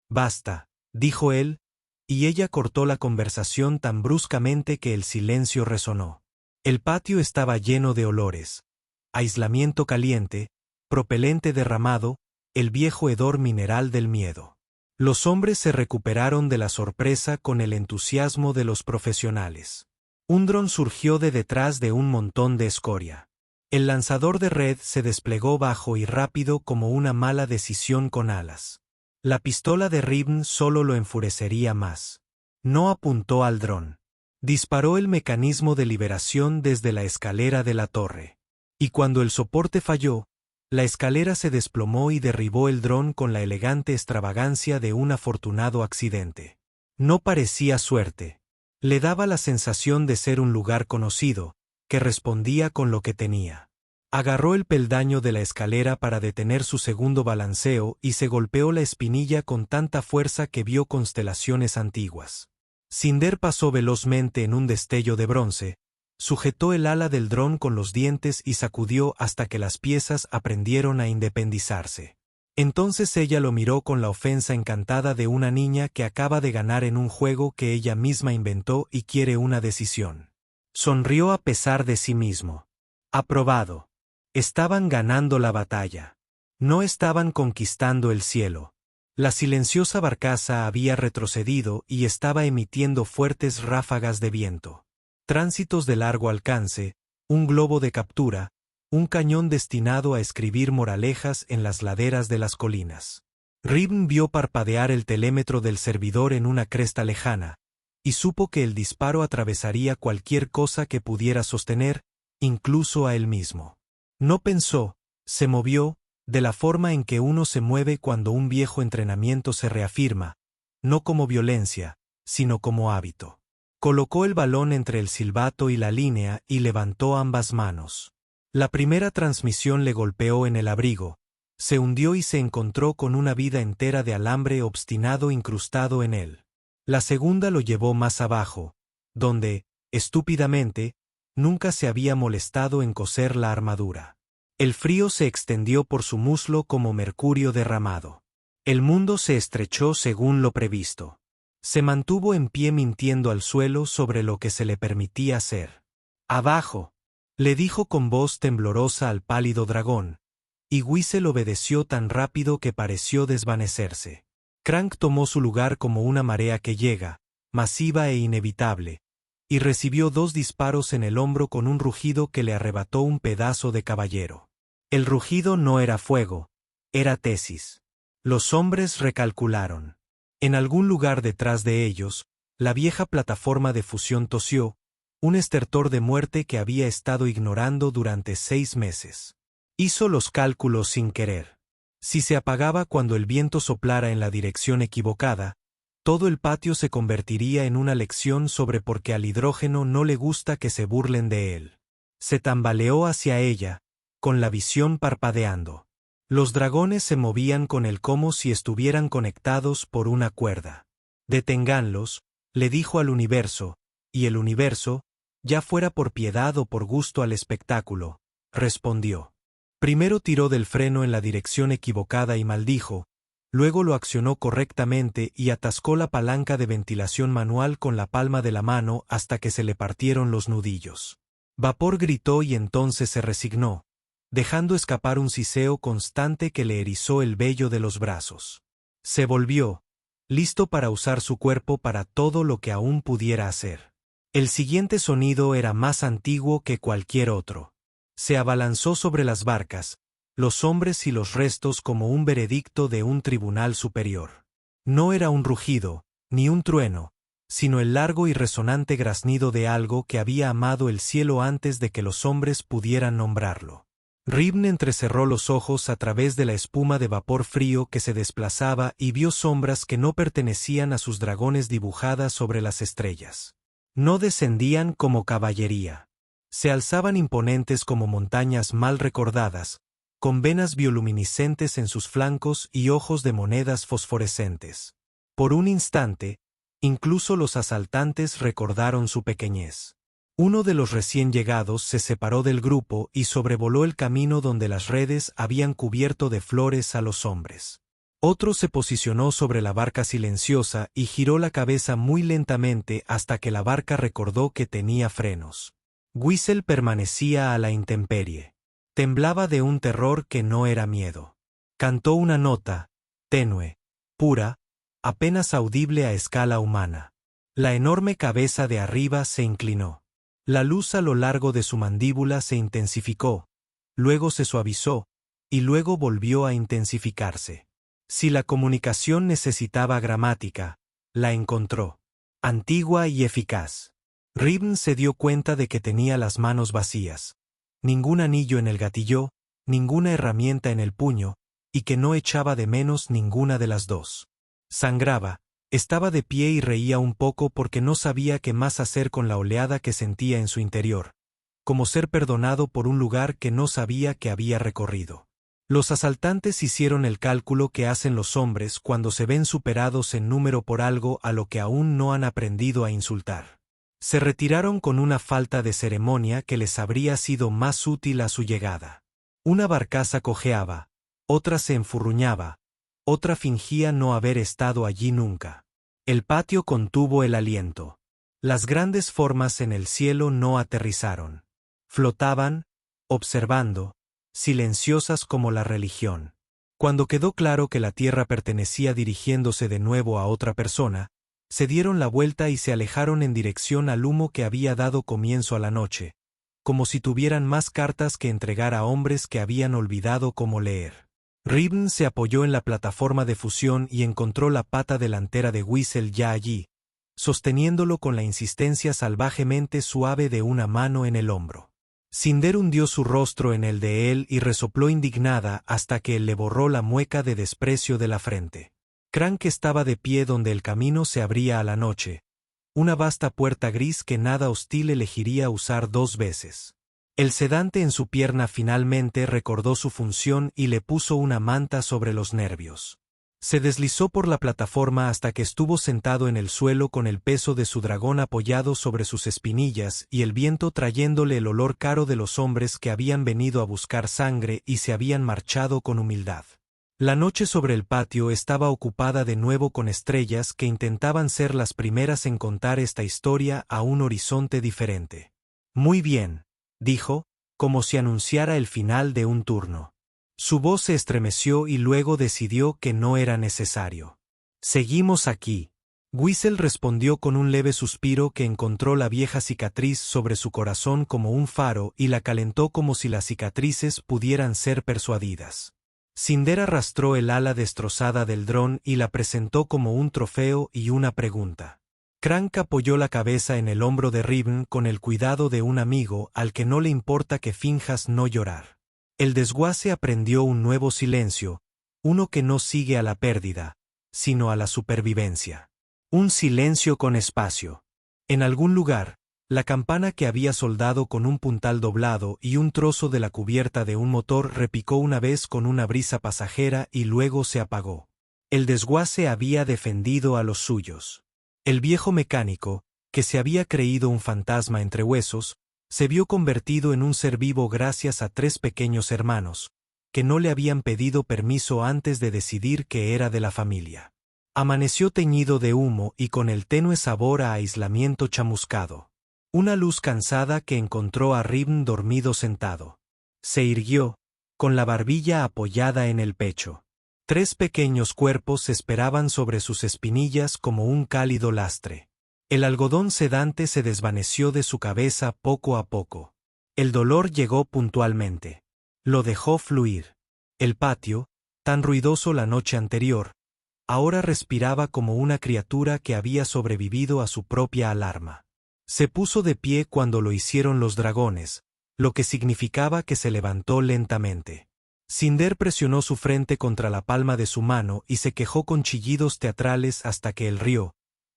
«Basta», dijo él, y ella cortó la conversación tan bruscamente que el silencio resonó. El patio estaba lleno de olores. Aislamiento caliente, propelente derramado, el viejo hedor mineral del miedo. Los hombres se recuperaron de la sorpresa con el entusiasmo de los profesionales. Un dron surgió de detrás de un montón de escoria. El lanzador de red se desplegó bajo y rápido como una mala decisión con alas. La pistola de Ribn solo lo enfurecería más. No apuntó al dron. Disparó el mecanismo de liberación desde la escalera de la torre. Y cuando el soporte falló, la escalera se desplomó y derribó el dron con la elegante extravagancia de un afortunado accidente. No parecía suerte. Le daba la sensación de ser un lugar conocido, que respondía con lo que tenía. Agarró el peldaño de la escalera para detener su segundo balanceo y se golpeó la espinilla con tanta fuerza que vio constelaciones antiguas. Cinder pasó velozmente en un destello de bronce, sujetó el ala del dron con los dientes y sacudió hasta que las piezas aprendieron a independizarse. Entonces ella lo miró con la ofensa encantada de una niña que acaba de ganar en un juego que ella misma inventó y quiere una decisión. Sonrió a pesar de sí mismo. Aprobado. Estaban ganando la batalla. No estaban conquistando el cielo. La silenciosa barcaza había retrocedido y estaba emitiendo fuertes ráfagas de viento. Tránsitos de largo alcance, un globo de captura, un cañón destinado a escribir moralejas en las laderas de las colinas. Ribn vio parpadear el telémetro del servidor en una cresta lejana, y supo que el disparo atravesaría cualquier cosa que pudiera sostener, incluso a él mismo. No pensó, se movió, de la forma en que uno se mueve cuando un viejo entrenamiento se reafirma, no como violencia, sino como hábito. Colocó el balón entre el silbato y la línea y levantó ambas manos. La primera transmisión le golpeó en el abrigo, se hundió y se encontró con una vida entera de alambre obstinado incrustado en él. La segunda lo llevó más abajo, donde, estúpidamente, nunca se había molestado en coser la armadura. El frío se extendió por su muslo como mercurio derramado. El mundo se estrechó según lo previsto. Se mantuvo en pie mintiendo al suelo sobre lo que se le permitía hacer. «Abajo», le dijo con voz temblorosa al pálido dragón, y Whistle obedeció tan rápido que pareció desvanecerse. Crank tomó su lugar como una marea que llega, masiva e inevitable, y recibió 2 disparos en el hombro con un rugido que le arrebató un pedazo de caballero. El rugido no era fuego, era tesis. Los hombres recalcularon. En algún lugar detrás de ellos, la vieja plataforma de fusión tosió, un estertor de muerte que había estado ignorando durante 6 meses. Hizo los cálculos sin querer. Si se apagaba cuando el viento soplara en la dirección equivocada, todo el patio se convertiría en una lección sobre por qué al hidrógeno no le gusta que se burlen de él. Se tambaleó hacia ella, con la visión parpadeando. Los dragones se movían con él como si estuvieran conectados por una cuerda. «Deténganlos», le dijo al universo, y el universo, ya fuera por piedad o por gusto al espectáculo, respondió. Primero tiró del freno en la dirección equivocada y maldijo, luego lo accionó correctamente y atascó la palanca de ventilación manual con la palma de la mano hasta que se le partieron los nudillos. Vapor gritó y entonces se resignó, dejando escapar un siseo constante que le erizó el vello de los brazos. Se volvió, listo para usar su cuerpo para todo lo que aún pudiera hacer. El siguiente sonido era más antiguo que cualquier otro. Se abalanzó sobre las barcas, los hombres y los restos como un veredicto de un tribunal superior. No era un rugido, ni un trueno, sino el largo y resonante graznido de algo que había amado el cielo antes de que los hombres pudieran nombrarlo. Ribn entrecerró los ojos a través de la espuma de vapor frío que se desplazaba y vio sombras que no pertenecían a sus dragones dibujadas sobre las estrellas. No descendían como caballería. Se alzaban imponentes como montañas mal recordadas, con venas bioluminiscentes en sus flancos y ojos de monedas fosforescentes. Por un instante, incluso los asaltantes recordaron su pequeñez. Uno de los recién llegados se separó del grupo y sobrevoló el camino donde las redes habían cubierto de flores a los hombres. Otro se posicionó sobre la barca silenciosa y giró la cabeza muy lentamente hasta que la barca recordó que tenía frenos. Whistle permanecía a la intemperie. Temblaba de un terror que no era miedo. Cantó una nota, tenue, pura, apenas audible a escala humana. La enorme cabeza de arriba se inclinó. La luz a lo largo de su mandíbula se intensificó, luego se suavizó, y luego volvió a intensificarse. Si la comunicación necesitaba gramática, la encontró. Antigua y eficaz. Ribn se dio cuenta de que tenía las manos vacías. Ningún anillo en el gatillo, ninguna herramienta en el puño, y que no echaba de menos ninguna de las dos. Sangraba. Estaba de pie y reía un poco porque no sabía qué más hacer con la oleada que sentía en su interior, como ser perdonado por un lugar que no sabía que había recorrido. Los asaltantes hicieron el cálculo que hacen los hombres cuando se ven superados en número por algo a lo que aún no han aprendido a insultar. Se retiraron con una falta de ceremonia que les habría sido más útil a su llegada. Una barcaza cojeaba, otra se enfurruñaba, otra fingía no haber estado allí nunca. El patio contuvo el aliento. Las grandes formas en el cielo no aterrizaron. Flotaban, observando, silenciosas como la religión. Cuando quedó claro que la tierra pertenecía dirigiéndose de nuevo a otra persona, se dieron la vuelta y se alejaron en dirección al humo que había dado comienzo a la noche, como si tuvieran más cartas que entregar a hombres que habían olvidado cómo leer. Ribn se apoyó en la plataforma de fusión y encontró la pata delantera de Whistle ya allí, sosteniéndolo con la insistencia salvajemente suave de una mano en el hombro. Cinder hundió su rostro en el de él y resopló indignada hasta que él le borró la mueca de desprecio de la frente. Crank estaba de pie donde el camino se abría a la noche, una vasta puerta gris que nada hostil elegiría usar 2 veces. El sedante en su pierna finalmente recordó su función y le puso una manta sobre los nervios. Se deslizó por la plataforma hasta que estuvo sentado en el suelo con el peso de su dragón apoyado sobre sus espinillas y el viento trayéndole el olor caro de los hombres que habían venido a buscar sangre y se habían marchado con humildad. La noche sobre el patio estaba ocupada de nuevo con estrellas que intentaban ser las primeras en contar esta historia a un horizonte diferente. Muy bien, dijo, como si anunciara el final de un turno. Su voz se estremeció y luego decidió que no era necesario. Seguimos aquí. Whistle respondió con un leve suspiro que encontró la vieja cicatriz sobre su corazón como un faro y la calentó como si las cicatrices pudieran ser persuadidas. Cinder arrastró el ala destrozada del dron y la presentó como un trofeo y una pregunta. Crank apoyó la cabeza en el hombro de Ribn con el cuidado de un amigo al que no le importa que finjas no llorar. El desguace aprendió un nuevo silencio, uno que no sigue a la pérdida, sino a la supervivencia. Un silencio con espacio. En algún lugar, la campana que había soldado con un puntal doblado y un trozo de la cubierta de un motor repicó una vez con una brisa pasajera y luego se apagó. El desguace había defendido a los suyos. El viejo mecánico, que se había creído un fantasma entre huesos, se vio convertido en un ser vivo gracias a 3 pequeños hermanos, que no le habían pedido permiso antes de decidir que era de la familia. Amaneció teñido de humo y con el tenue sabor a aislamiento chamuscado. Una luz cansada que encontró a Ribn dormido sentado. Se irguió, con la barbilla apoyada en el pecho. 3 pequeños cuerpos esperaban sobre sus espinillas como un cálido lastre. El algodón sedante se desvaneció de su cabeza poco a poco. El dolor llegó puntualmente. Lo dejó fluir. El patio, tan ruidoso la noche anterior, ahora respiraba como una criatura que había sobrevivido a su propia alarma. Se puso de pie cuando lo hicieron los dragones, lo que significaba que se levantó lentamente. Cinder presionó su frente contra la palma de su mano y se quejó con chillidos teatrales hasta que él rió,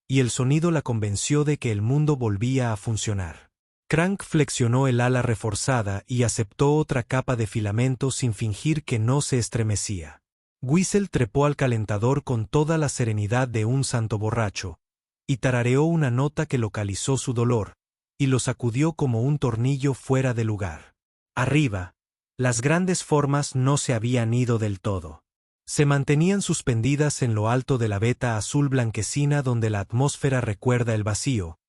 y el sonido la convenció de que el mundo volvía a funcionar. Crank flexionó el ala reforzada y aceptó otra capa de filamento sin fingir que no se estremecía. Whistle trepó al calentador con toda la serenidad de un santo borracho, y tarareó una nota que localizó su dolor, y lo sacudió como un tornillo fuera de lugar. Arriba, las grandes formas no se habían ido del todo. Se mantenían suspendidas en lo alto de la veta azul blanquecina donde la atmósfera recuerda el vacío,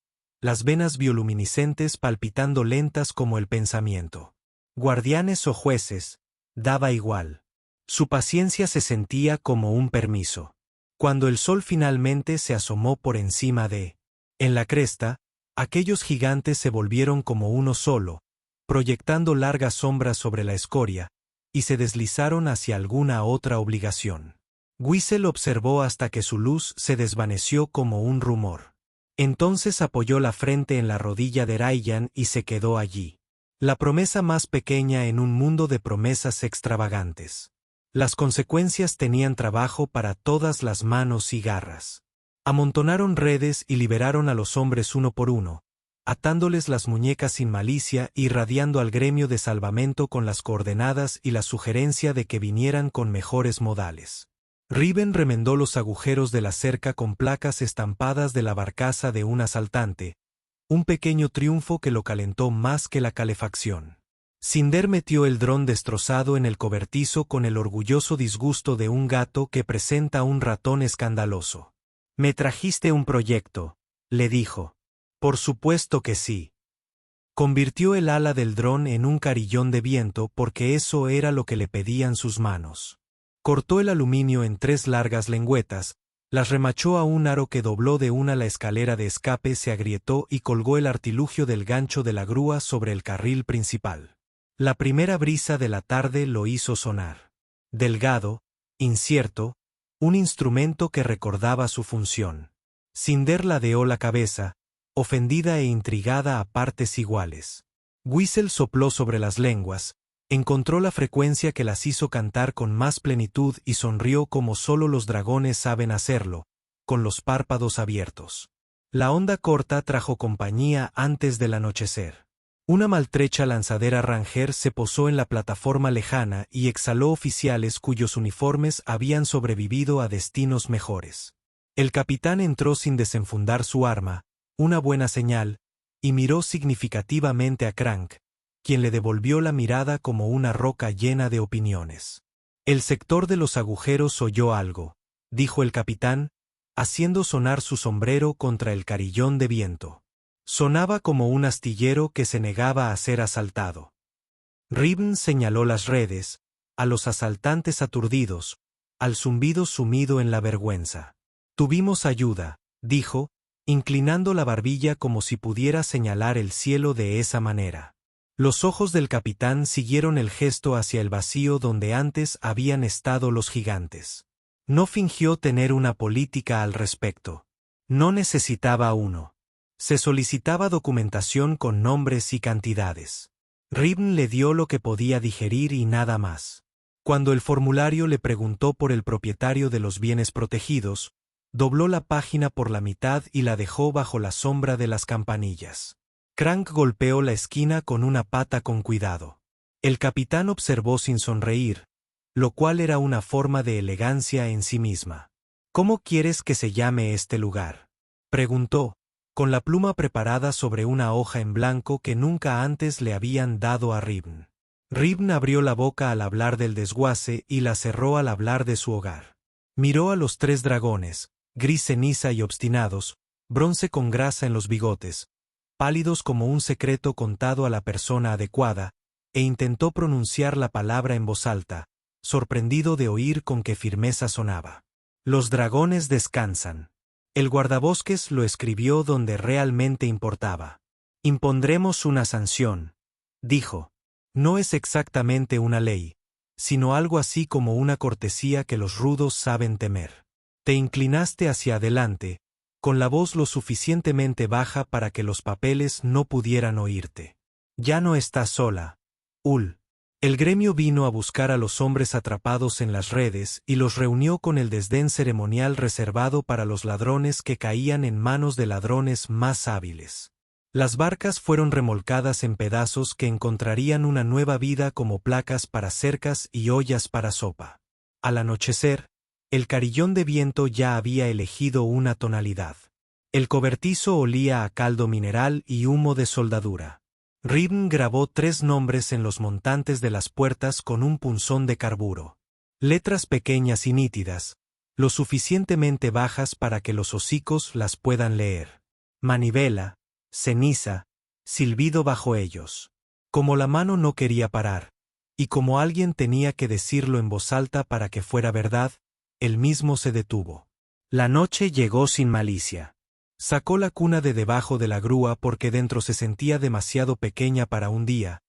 las venas bioluminiscentes palpitando lentas como el pensamiento. Guardianes o jueces, daba igual. Su paciencia se sentía como un permiso. Cuando el sol finalmente se asomó por encima en la cresta, aquellos gigantes se volvieron como uno solo, proyectando largas sombras sobre la escoria, y se deslizaron hacia alguna otra obligación. Whistle observó hasta que su luz se desvaneció como un rumor. Entonces apoyó la frente en la rodilla de Ryan y se quedó allí. La promesa más pequeña en un mundo de promesas extravagantes. Las consecuencias tenían trabajo para todas las manos y garras. Amontonaron redes y liberaron a los hombres uno por uno, atándoles las muñecas sin malicia y radiando al gremio de salvamento con las coordenadas y la sugerencia de que vinieran con mejores modales. Riven remendó los agujeros de la cerca con placas estampadas de la barcaza de un asaltante, un pequeño triunfo que lo calentó más que la calefacción. Cinder metió el dron destrozado en el cobertizo con el orgulloso disgusto de un gato que presenta un ratón escandaloso. «Me trajiste un proyecto», le dijo. «Por supuesto que sí». Convirtió el ala del dron en un carillón de viento porque eso era lo que le pedían sus manos. Cortó el aluminio en 3 largas lengüetas, las remachó a un aro que dobló de una la escalera de escape, se agrietó y colgó el artilugio del gancho de la grúa sobre el carril principal. La primera brisa de la tarde lo hizo sonar. Delgado, incierto, un instrumento que recordaba su función. Cinder ladeó la cabeza, ofendida e intrigada a partes iguales. Whistle sopló sobre las lenguas, encontró la frecuencia que las hizo cantar con más plenitud y sonrió como solo los dragones saben hacerlo, con los párpados abiertos. La onda corta trajo compañía antes del anochecer. Una maltrecha lanzadera Ranger se posó en la plataforma lejana y exhaló oficiales cuyos uniformes habían sobrevivido a destinos mejores. El capitán entró sin desenfundar su arma, una buena señal, y miró significativamente a Crank, quien le devolvió la mirada como una roca llena de opiniones. «El sector de los agujeros oyó algo», dijo el capitán, haciendo sonar su sombrero contra el carillón de viento. Sonaba como un astillero que se negaba a ser asaltado. Riven señaló las redes, a los asaltantes aturdidos, al zumbido sumido en la vergüenza. «Tuvimos ayuda», dijo, inclinando la barbilla como si pudiera señalar el cielo de esa manera. Los ojos del capitán siguieron el gesto hacia el vacío donde antes habían estado los gigantes. No fingió tener una política al respecto. No necesitaba uno. Se solicitaba documentación con nombres y cantidades. Riven le dio lo que podía digerir y nada más. Cuando el formulario le preguntó por el propietario de los bienes protegidos, dobló la página por la mitad y la dejó bajo la sombra de las campanillas. Crank golpeó la esquina con una pata con cuidado. El capitán observó sin sonreír, lo cual era una forma de elegancia en sí misma. «¿Cómo quieres que se llame este lugar?», preguntó, con la pluma preparada sobre una hoja en blanco que nunca antes le habían dado a Riven. Riven abrió la boca al hablar del desguace y la cerró al hablar de su hogar. Miró a los 3 dragones, gris ceniza y obstinados, bronce con grasa en los bigotes, pálidos como un secreto contado a la persona adecuada, e intentó pronunciar la palabra en voz alta, sorprendido de oír con qué firmeza sonaba. «Los dragones descansan». El guardabosques lo escribió donde realmente importaba. Impondremos una sanción, dijo. No es exactamente una ley, sino algo así como una cortesía que los rudos saben temer. Te inclinaste hacia adelante, con la voz lo suficientemente baja para que los papeles no pudieran oírte. Ya no estás sola, Ul. El gremio vino a buscar a los hombres atrapados en las redes y los reunió con el desdén ceremonial reservado para los ladrones que caían en manos de ladrones más hábiles. Las barcas fueron remolcadas en pedazos que encontrarían una nueva vida como placas para cercas y ollas para sopa. Al anochecer, el carillón de viento ya había elegido una tonalidad. El cobertizo olía a caldo mineral y humo de soldadura. Ribn grabó 3 nombres en los montantes de las puertas con un punzón de carburo. Letras pequeñas y nítidas, lo suficientemente bajas para que los hocicos las puedan leer. Manivela, ceniza, silbido bajo ellos. Como la mano no quería parar, y como alguien tenía que decirlo en voz alta para que fuera verdad, él mismo se detuvo. La noche llegó sin malicia. Sacó la cuna de debajo de la grúa porque dentro se sentía demasiado pequeña para un día,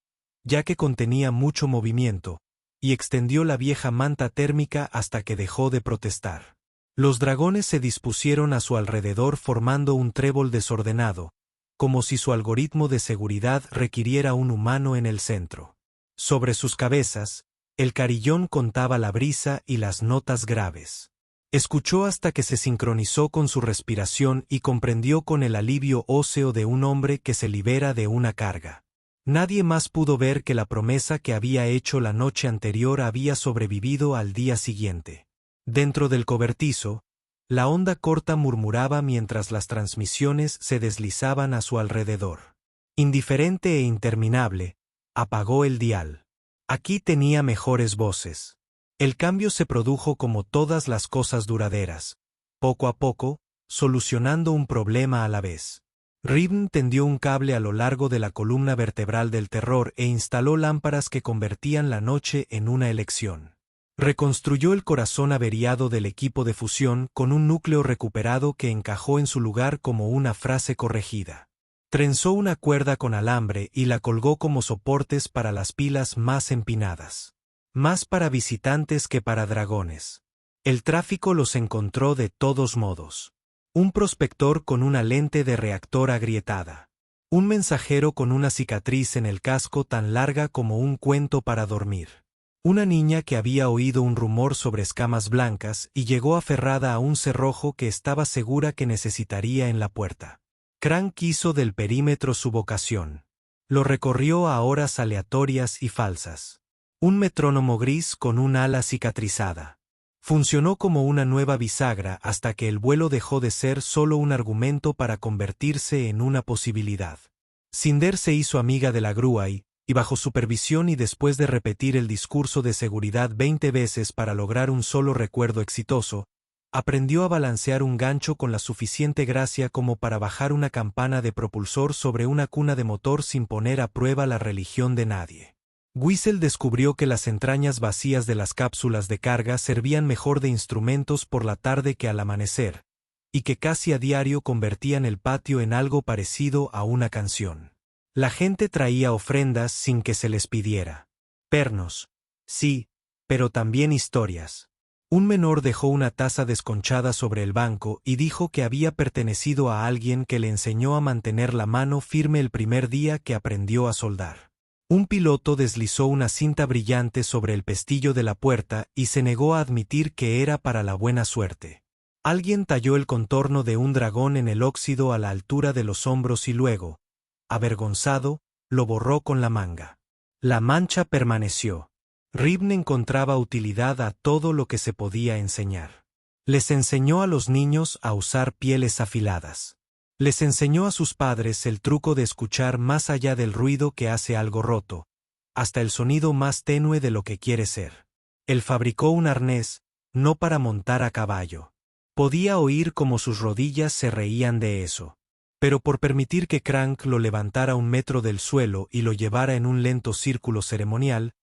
ya que contenía mucho movimiento, y extendió la vieja manta térmica hasta que dejó de protestar. Los dragones se dispusieron a su alrededor formando un trébol desordenado, como si su algoritmo de seguridad requiriera un humano en el centro. Sobre sus cabezas, el carillón contaba la brisa y las notas graves. Escuchó hasta que se sincronizó con su respiración y comprendió con el alivio óseo de un hombre que se libera de una carga. Nadie más pudo ver que la promesa que había hecho la noche anterior había sobrevivido al día siguiente. Dentro del cobertizo, la onda corta murmuraba mientras las transmisiones se deslizaban a su alrededor. Indiferente e interminable, apagó el dial. Aquí tenía mejores voces. El cambio se produjo como todas las cosas duraderas, poco a poco, solucionando un problema a la vez. Ribn tendió un cable a lo largo de la columna vertebral del terror e instaló lámparas que convertían la noche en una elección. Reconstruyó el corazón averiado del equipo de fusión con un núcleo recuperado que encajó en su lugar como una frase corregida. Trenzó una cuerda con alambre y la colgó como soportes para las pilas más empinadas. Más para visitantes que para dragones. El tráfico los encontró de todos modos. Un prospector con una lente de reactor agrietada. Un mensajero con una cicatriz en el casco tan larga como un cuento para dormir. Una niña que había oído un rumor sobre escamas blancas y llegó aferrada a un cerrojo que estaba segura que necesitaría en la puerta. Crank hizo del perímetro su vocación. Lo recorrió a horas aleatorias y falsas. Un metrónomo gris con un ala cicatrizada. Funcionó como una nueva bisagra hasta que el vuelo dejó de ser solo un argumento para convertirse en una posibilidad. Cinder se hizo amiga de la grúa y bajo supervisión y después de repetir el discurso de seguridad 20 veces para lograr un solo recuerdo exitoso, aprendió a balancear un gancho con la suficiente gracia como para bajar una campana de propulsor sobre una cuna de motor sin poner a prueba la religión de nadie. Whistle descubrió que las entrañas vacías de las cápsulas de carga servían mejor de instrumentos por la tarde que al amanecer, y que casi a diario convertían el patio en algo parecido a una canción. La gente traía ofrendas sin que se les pidiera. Pernos. Sí, pero también historias. Un menor dejó una taza desconchada sobre el banco y dijo que había pertenecido a alguien que le enseñó a mantener la mano firme el primer día que aprendió a soldar. Un piloto deslizó una cinta brillante sobre el pestillo de la puerta y se negó a admitir que era para la buena suerte. Alguien talló el contorno de un dragón en el óxido a la altura de los hombros y luego, avergonzado, lo borró con la manga. La mancha permaneció. Ribn encontraba utilidad a todo lo que se podía enseñar. Les enseñó a los niños a usar pieles afiladas. Les enseñó a sus padres el truco de escuchar más allá del ruido que hace algo roto, hasta el sonido más tenue de lo que quiere ser. Él fabricó un arnés, no para montar a caballo. Podía oír cómo sus rodillas se reían de eso. Pero por permitir que Crank lo levantara 1 metro del suelo y lo llevara en un lento círculo ceremonial,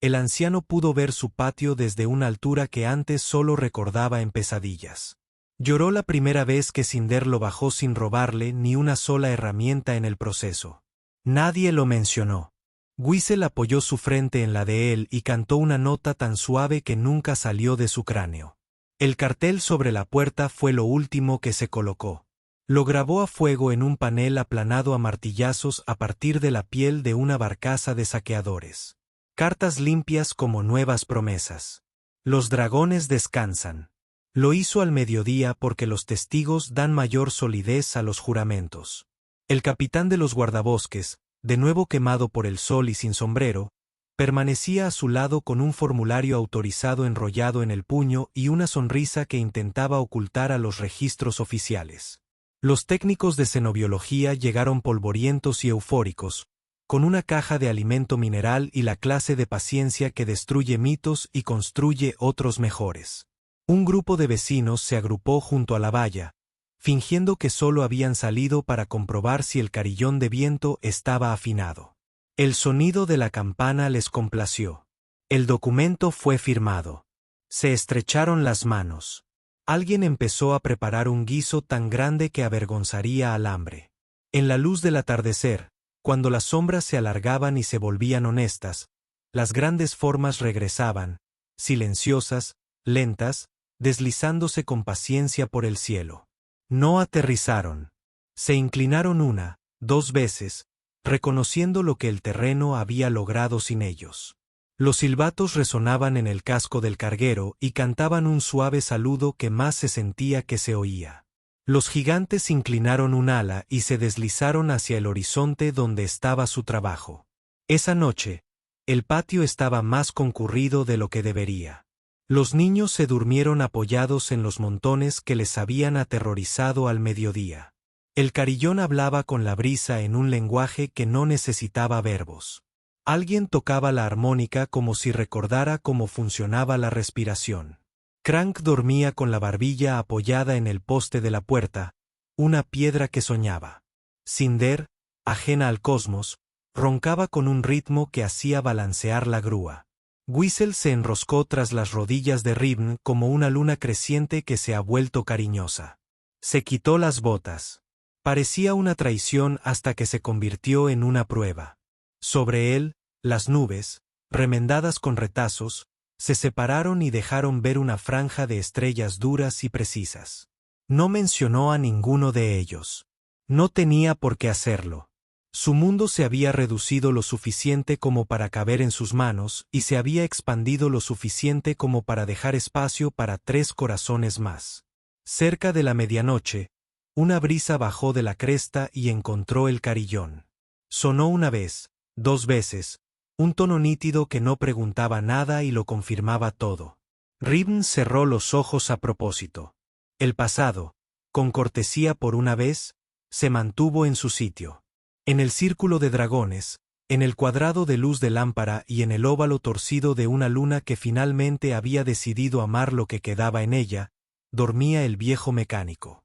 el anciano pudo ver su patio desde una altura que antes solo recordaba en pesadillas. Lloró la primera vez que Cinder lo bajó sin robarle ni una sola herramienta en el proceso. Nadie lo mencionó. Whistle apoyó su frente en la de él y cantó una nota tan suave que nunca salió de su cráneo. El cartel sobre la puerta fue lo último que se colocó. Lo grabó a fuego en un panel aplanado a martillazos a partir de la piel de una barcaza de saqueadores. Cartas limpias como nuevas promesas. Los dragones descansan. Lo hizo al mediodía porque los testigos dan mayor solidez a los juramentos. El capitán de los guardabosques, de nuevo quemado por el sol y sin sombrero, permanecía a su lado con un formulario autorizado enrollado en el puño y una sonrisa que intentaba ocultar a los registros oficiales. Los técnicos de xenobiología llegaron polvorientos y eufóricos, con una caja de alimento mineral y la clase de paciencia que destruye mitos y construye otros mejores. Un grupo de vecinos se agrupó junto a la valla, fingiendo que solo habían salido para comprobar si el carillón de viento estaba afinado. El sonido de la campana les complació. El documento fue firmado. Se estrecharon las manos. Alguien empezó a preparar un guiso tan grande que avergonzaría al hambre. En la luz del atardecer, cuando las sombras se alargaban y se volvían honestas, las grandes formas regresaban, silenciosas, lentas, deslizándose con paciencia por el cielo. No aterrizaron. Se inclinaron una, 2 veces, reconociendo lo que el terreno había logrado sin ellos. Los silbatos resonaban en el casco del carguero y cantaban un suave saludo que más se sentía que se oía. Los gigantes inclinaron un ala y se deslizaron hacia el horizonte donde estaba su trabajo. Esa noche, el patio estaba más concurrido de lo que debería. Los niños se durmieron apoyados en los montones que les habían aterrorizado al mediodía. El carillón hablaba con la brisa en un lenguaje que no necesitaba verbos. Alguien tocaba la armónica como si recordara cómo funcionaba la respiración. Crank dormía con la barbilla apoyada en el poste de la puerta, una piedra que soñaba. Cinder, ajena al cosmos, roncaba con un ritmo que hacía balancear la grúa. Whistle se enroscó tras las rodillas de Ribn como una luna creciente que se ha vuelto cariñosa. Se quitó las botas. Parecía una traición hasta que se convirtió en una prueba. Sobre él, las nubes, remendadas con retazos, se separaron y dejaron ver una franja de estrellas duras y precisas. No mencionó a ninguno de ellos. No tenía por qué hacerlo. Su mundo se había reducido lo suficiente como para caber en sus manos y se había expandido lo suficiente como para dejar espacio para 3 corazones más. Cerca de la medianoche, una brisa bajó de la cresta y encontró el carillón. Sonó una vez, 2 veces, un tono nítido que no preguntaba nada y lo confirmaba todo. Ribn cerró los ojos a propósito. El pasado, con cortesía por una vez, se mantuvo en su sitio. En el círculo de dragones, en el cuadrado de luz de lámpara y en el óvalo torcido de una luna que finalmente había decidido amar lo que quedaba en ella, dormía el viejo mecánico.